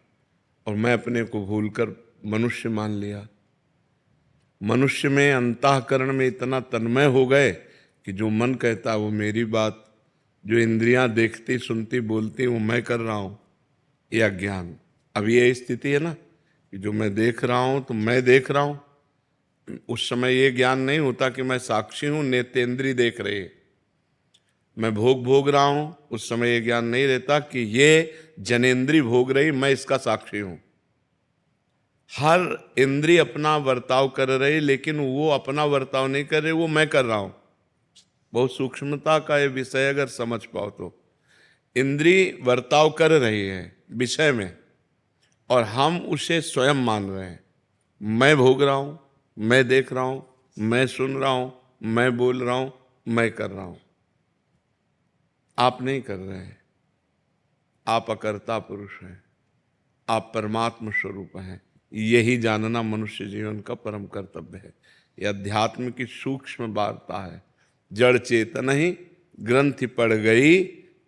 और मैं अपने को भूलकर मनुष्य मान लिया। मनुष्य में अंतःकरण में इतना तन्मय हो गए कि जो मन कहता वो मेरी बात, जो इंद्रियां देखती सुनती बोलती वो मैं कर रहा हूँ, ये अज्ञान। अब ये स्थिति है ना कि जो मैं देख रहा हूँ तो मैं देख रहा हूँ। उस समय ये ज्ञान नहीं होता कि मैं साक्षी हूँ, नेत्रेंद्रिय देख रहे हैं। मैं भोग रहा हूँ, उस समय ये ज्ञान नहीं रहता कि ये जनेंद्रिय भोग रही, मैं इसका साक्षी हूँ। हर इंद्रिय अपना वर्ताव कर रही, लेकिन वो अपना वर्ताव नहीं कर रहे, वो मैं कर रहा हूँ। बहुत सूक्ष्मता का ये विषय अगर समझ पाओ तो इंद्रिय वर्ताव कर रही है विषय में और हम उसे स्वयं मान रहे हैं। मैं भोग रहा हूँ, मैं देख रहा हूँ, मैं सुन रहा हूँ, मैं बोल रहा हूँ, मैं कर रहा हूँ। आप नहीं कर रहे हैं, आप अकर्ता पुरुष हैं, आप परमात्मा स्वरूप हैं। यही जानना मनुष्य जीवन का परम कर्तव्य है। यह अध्यात्म की सूक्ष्म वार्ता है। जड़ चेतन ही ग्रंथि पड़ गई,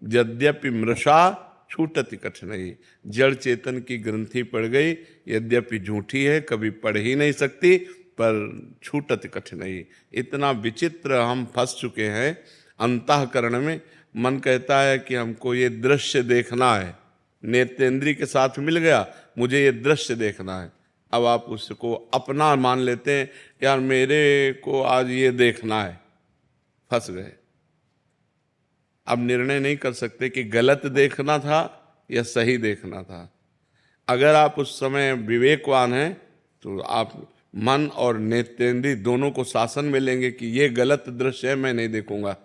यद्यपि मृषा छूटति कठिनाई। जड़ चेतन की ग्रंथि पड़ गई, यद्यपि झूठी है, कभी पढ़ ही नहीं सकती, पर छूटति कठिनाई। इतना विचित्र हम फंस चुके हैं अंतःकरण में। मन कहता है कि हमको ये दृश्य देखना है, नेत्रेंद्रिय के साथ मिल गया, मुझे ये दृश्य देखना है। अब आप उसको अपना मान लेते हैं, यार मेरे को आज ये देखना है, फंस गए। अब निर्णय नहीं कर सकते कि गलत देखना था या सही देखना था। अगर आप उस समय विवेकवान हैं तो आप मन और नेत्रेंद्रिय दोनों को शासन में लेंगे कि ये गलत दृश्य है, मैं नहीं देखूंगा।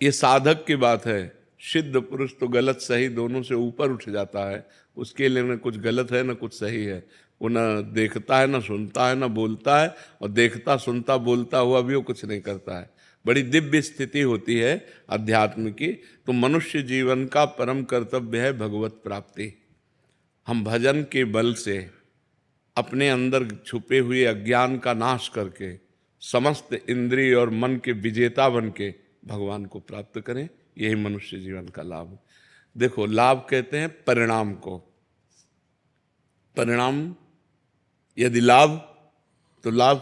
ये साधक की बात है। सिद्ध पुरुष तो गलत सही दोनों से ऊपर उठ जाता है। उसके लिए न कुछ गलत है न कुछ सही है। वो न देखता है, न सुनता है, न बोलता है, और देखता सुनता बोलता हुआ भी वो कुछ नहीं करता है। बड़ी दिव्य स्थिति होती है अध्यात्म की। तो मनुष्य जीवन का परम कर्तव्य है भगवत प्राप्ति। हम भजन के बल से अपने अंदर छुपे हुए अज्ञान का नाश करके समस्त इंद्रिय और मन के विजेता बन के भगवान को प्राप्त करें। यही मनुष्य जीवन का लाभ है। देखो, लाभ कहते हैं परिणाम को। परिणाम यदि लाभ तो लाभ,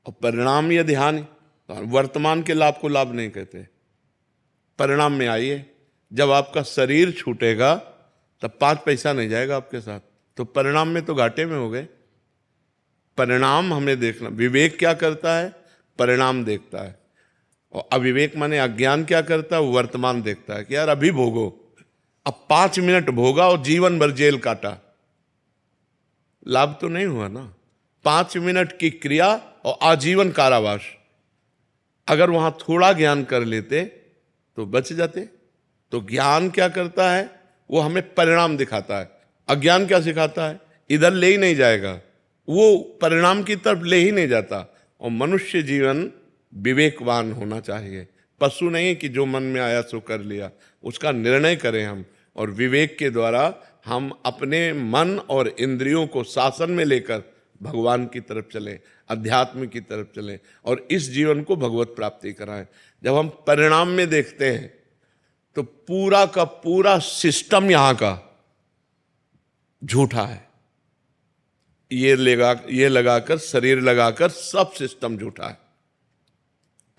और परिणाम यदि हानि तो वर्तमान के लाभ को लाभ नहीं कहते। परिणाम में आइए, जब आपका शरीर छूटेगा तब 5 पैसा नहीं जाएगा आपके साथ, तो परिणाम में तो घाटे में हो गए। परिणाम हमें देखना। विवेक क्या करता है? परिणाम देखता है। और अविवेक माने अज्ञान क्या करता है? वर्तमान देखता है कि यार अभी भोगो, अब 5 मिनट भोगा और जीवन भर जेल काटा, लाभ तो नहीं हुआ ना। 5 मिनट की क्रिया और आजीवन कारावास। अगर वहां थोड़ा ज्ञान कर लेते तो बच जाते। तो ज्ञान क्या करता है? वो हमें परिणाम दिखाता है। अज्ञान क्या सिखाता है? इधर ले ही नहीं जाएगा, वो परिणाम की तरफ ले ही नहीं जाता। और मनुष्य जीवन विवेकवान होना चाहिए। पशु नहीं कि जो मन में आया सो कर लिया, उसका निर्णय करें हम। और विवेक के द्वारा हम अपने मन और इंद्रियों को शासन में लेकर भगवान की तरफ चलें, अध्यात्म की तरफ चलें, और इस जीवन को भगवत प्राप्ति कराएं। जब हम परिणाम में देखते हैं तो पूरा का पूरा सिस्टम यहाँ का झूठा है। ये लगाकर, शरीर लगाकर सब सिस्टम झूठा है।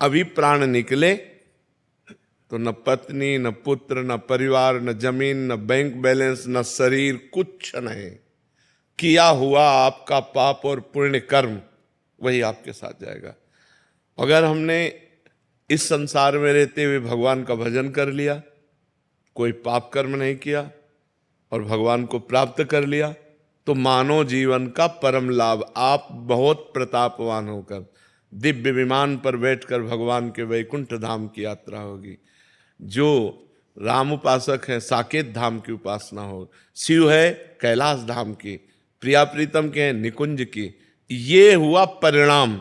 अभी प्राण निकले तो न पत्नी, न पुत्र, न परिवार, न जमीन, न बैंक बैलेंस, न शरीर, कुछ नहीं। किया हुआ आपका पाप और पुण्य कर्म वही आपके साथ जाएगा। अगर हमने इस संसार में रहते हुए भगवान का भजन कर लिया, कोई पाप कर्म नहीं किया और भगवान को प्राप्त कर लिया, तो मानव जीवन का परम लाभ। आप बहुत प्रतापवान होकर दिव्य विमान पर बैठकर भगवान के वैकुंठ धाम की यात्रा होगी। जो राम उपासक हैं साकेत धाम की उपासना हो, शिव है कैलाश धाम की, प्रिया प्रीतम के हैं निकुंज की। ये हुआ परिणाम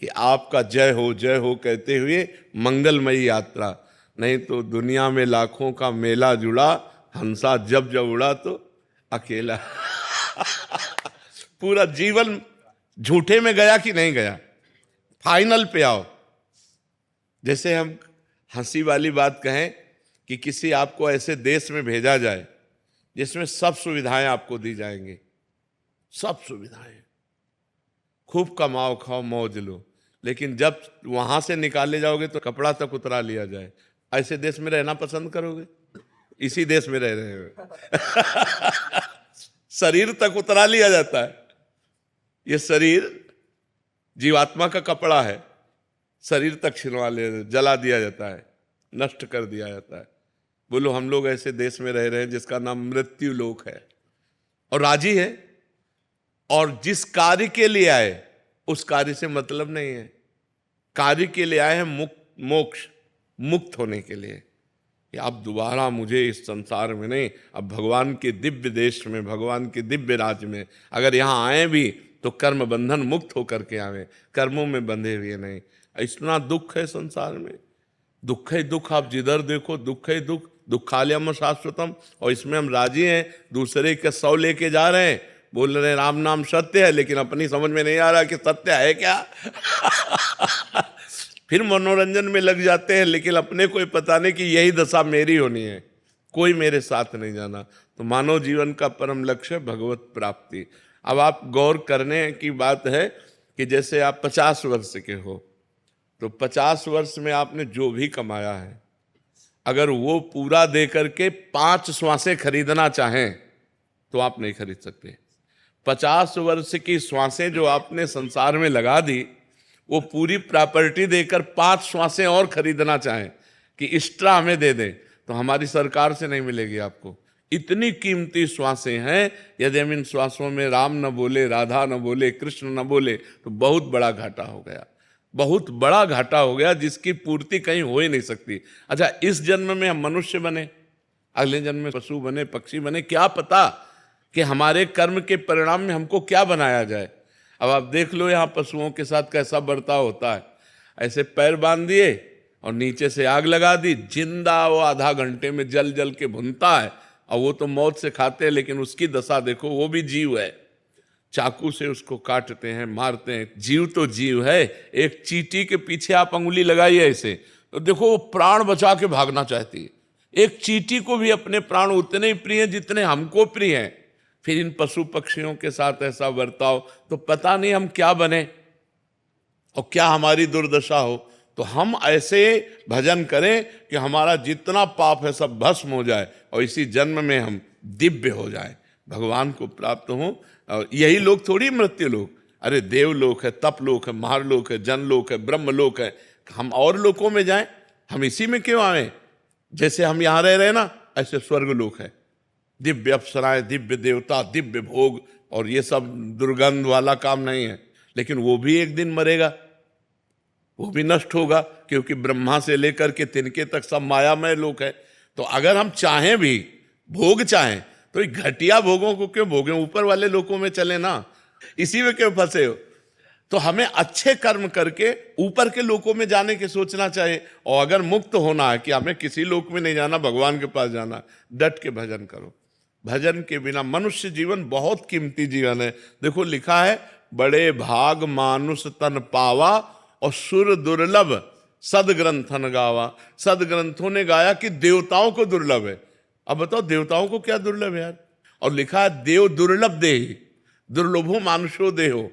कि आपका जय हो कहते हुए मंगलमयी यात्रा। नहीं तो दुनिया में लाखों का मेला जुड़ा, हंसा जब जब उड़ा तो अकेला। पूरा जीवन झूठे में गया कि नहीं गया? फाइनल पे आओ। जैसे हम हंसी वाली बात कहें कि किसी आपको ऐसे देश में भेजा जाए जिसमें सब सुविधाएं आपको दी जाएंगी, सब सुविधाएं, खूब कमाओ खाओ मौज लो, लेकिन जब वहां से निकाले जाओगे तो कपड़ा तक उतरा लिया जाए। ऐसे देश में रहना पसंद करोगे? इसी देश में रह रहे हो। शरीर तक उतरा लिया जाता है। ये शरीर जीवात्मा का कपड़ा है, शरीर तक छिनवा ले, जला दिया जाता है, नष्ट कर दिया जाता है। बोलो, हम लोग ऐसे देश में रह रहे हैं जिसका नाम मृत्यु लोक है, और राजी है। और जिस कार्य के लिए आए उस कार्य से मतलब नहीं है। कार्य के लिए आए हैं मोक्ष, मुक्त होने के लिए कि अब दोबारा मुझे इस संसार में नहीं, अब भगवान के दिव्य देश में, भगवान के दिव्य राज्य में अगर यहाँ आए भी तो कर्म बंधन मुक्त होकर के आवे, कर्मों में बंधे हुए नहीं। इतना दुख है संसार में, दुख ही दुख। आप जिधर देखो दुख ही दुख। दुखालयम शाश्वतम, और इसमें हम राजी हैं। दूसरे के 100 लेके जा रहे हैं, बोल रहे हैं राम नाम सत्य है, लेकिन अपनी समझ में नहीं आ रहा कि सत्य है क्या। फिर मनोरंजन में लग जाते हैं, लेकिन अपने को पता नहीं कि यही दशा मेरी होनी है, कोई मेरे साथ नहीं जाना। तो मानव जीवन का परम लक्ष्य भगवत प्राप्ति। अब आप गौर करने की बात है कि जैसे आप 50 वर्ष के हो, तो 50 वर्ष में आपने जो भी कमाया है, अगर वो पूरा दे करके 5 श्वासें खरीदना चाहें तो आप नहीं खरीद सकते। 50 वर्ष की श्वासें जो आपने संसार में लगा दी, वो पूरी प्रॉपर्टी देकर 5 श्वासें और खरीदना चाहें कि एक्स्ट्रा हमें दे दें, तो हमारी सरकार से नहीं मिलेगी आपको। इतनी कीमती श्वासें हैं, यदि हम इन श्वासों में राम न बोले, राधा न बोले, कृष्ण न बोले, तो बहुत बड़ा घाटा हो गया, बहुत बड़ा घाटा हो गया, जिसकी पूर्ति कहीं हो ही नहीं सकती। अच्छा, इस जन्म में हम मनुष्य बने, अगले जन्म में पशु बने, पक्षी बने, क्या पता कि हमारे कर्म के परिणाम में हमको क्या बनाया जाए। अब आप देख लो यहाँ पशुओं के साथ कैसा बर्ताव होता है। ऐसे पैर बांध दिए और नीचे से आग लगा दी, जिंदा वो आधा घंटे में जल जल के भुनता है, और वो तो मौत से खाते हैं, लेकिन उसकी दशा देखो, वो भी जीव है, चाकू से उसको काटते हैं, मारते हैं, जीव तो जीव है। एक चींटी के पीछे आप अंगुली लगाइए ऐसे, तो देखो वो प्राण बचा के भागना चाहती है। एक चींटी को भी अपने प्राण उतने ही प्रिय हैं जितने हमको प्रिय हैं। फिर इन पशु पक्षियों के साथ ऐसा बर्ताव, तो पता नहीं हम क्या बने और क्या हमारी दुर्दशा हो। तो हम ऐसे भजन करें कि हमारा जितना पाप है सब भस्म हो जाए, और इसी जन्म में हम दिव्य हो जाए, भगवान को प्राप्त हो। और यही लोग थोड़ी मृत्यु लोग, अरे देवलोक है, तपलोक है, महारलोक है, जनलोक है, ब्रह्मलोक है। हम और लोकों में जाएं, हम इसी में क्यों आए? जैसे हम यहाँ रह रहे हैं ना, ऐसे स्वर्गलोक है, दिव्य अप्सराएं, दिव्य देवता, दिव्य भोग, और ये सब दुर्गंध वाला काम नहीं है। लेकिन वो भी एक दिन मरेगा, वो भी नष्ट होगा, क्योंकि ब्रह्मा से लेकर के तिनके तक सब मायामय लोक है। तो अगर हम चाहें भी, भोग चाहें, तो ये घटिया भोगों को क्यों भोगें, ऊपर वाले लोकों में चले ना, इसी में क्यों फंसे हो? तो हमें अच्छे कर्म करके ऊपर के लोकों में जाने की सोचना चाहिए। और अगर मुक्त होना है कि हमें किसी लोक में नहीं जाना, भगवान के पास जाना, डट के भजन करो। भजन के बिना मनुष्य जीवन बहुत कीमती जीवन है। देखो लिखा है, बड़े भाग मानुष तन पावा और सुर दुर्लभ सदग्रंथन गावा। सदग्रंथों ने गाया कि देवताओं को दुर्लभ है। अब बताओ देवताओं को क्या दुर्लभ है यार? और लिखा है देव दुर्लभ देहि दुर्लभो मानुषो देहो।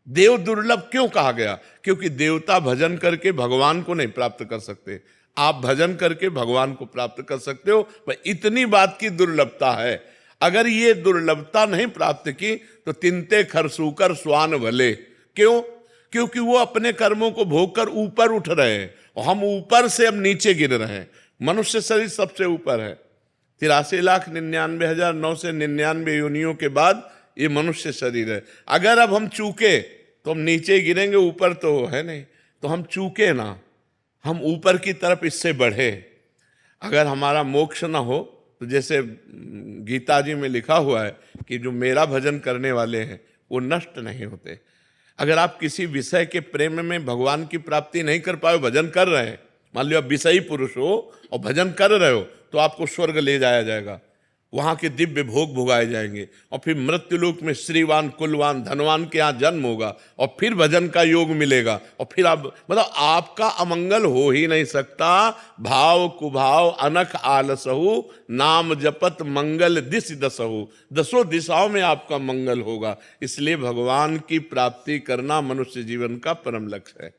देव दुर्लभ क्यों कहा गया? क्योंकि देवता भजन करके भगवान को नहीं प्राप्त कर सकते, आप भजन करके भगवान को प्राप्त कर सकते हो। पर इतनी बात की दुर्लभता है। अगर ये दुर्लभता नहीं प्राप्त की तो तिनते खरसूकर स्वान भले। क्यों? क्योंकि वो अपने कर्मों को भोग कर ऊपर उठ रहे हैं और हम ऊपर से अब नीचे गिर रहे हैं। मनुष्य शरीर सबसे ऊपर है, 83,99,999 योनियों के बाद ये मनुष्य शरीर है। अगर अब हम चूके तो हम नीचे गिरेंगे, ऊपर तो है नहीं। तो हम चूके ना, हम ऊपर की तरफ इससे बढ़े। अगर हमारा मोक्ष ना हो तो जैसे गीता जी में लिखा हुआ है कि जो मेरा भजन करने वाले हैं वो नष्ट नहीं होते। अगर आप किसी विषय के प्रेम में भगवान की प्राप्ति नहीं कर पाए, भजन कर रहे हैं, मान लो आप विषयी पुरुष हो और भजन कर रहे हो, तो आपको स्वर्ग ले जाया जाएगा, वहां के दिव्य भोग भोगाए जाएंगे, और फिर मृत्युलोक में श्रीवान कुलवान धनवान के यहाँ जन्म होगा, और फिर भजन का योग मिलेगा, और फिर आप मतलब आपका अमंगल हो ही नहीं सकता। भाव कुभाव अनख आलसहु नाम जपत मंगल दिश दसहु। दसों दिशाओं में आपका मंगल होगा। इसलिए भगवान की प्राप्ति करना मनुष्य जीवन का परम लक्ष्य है।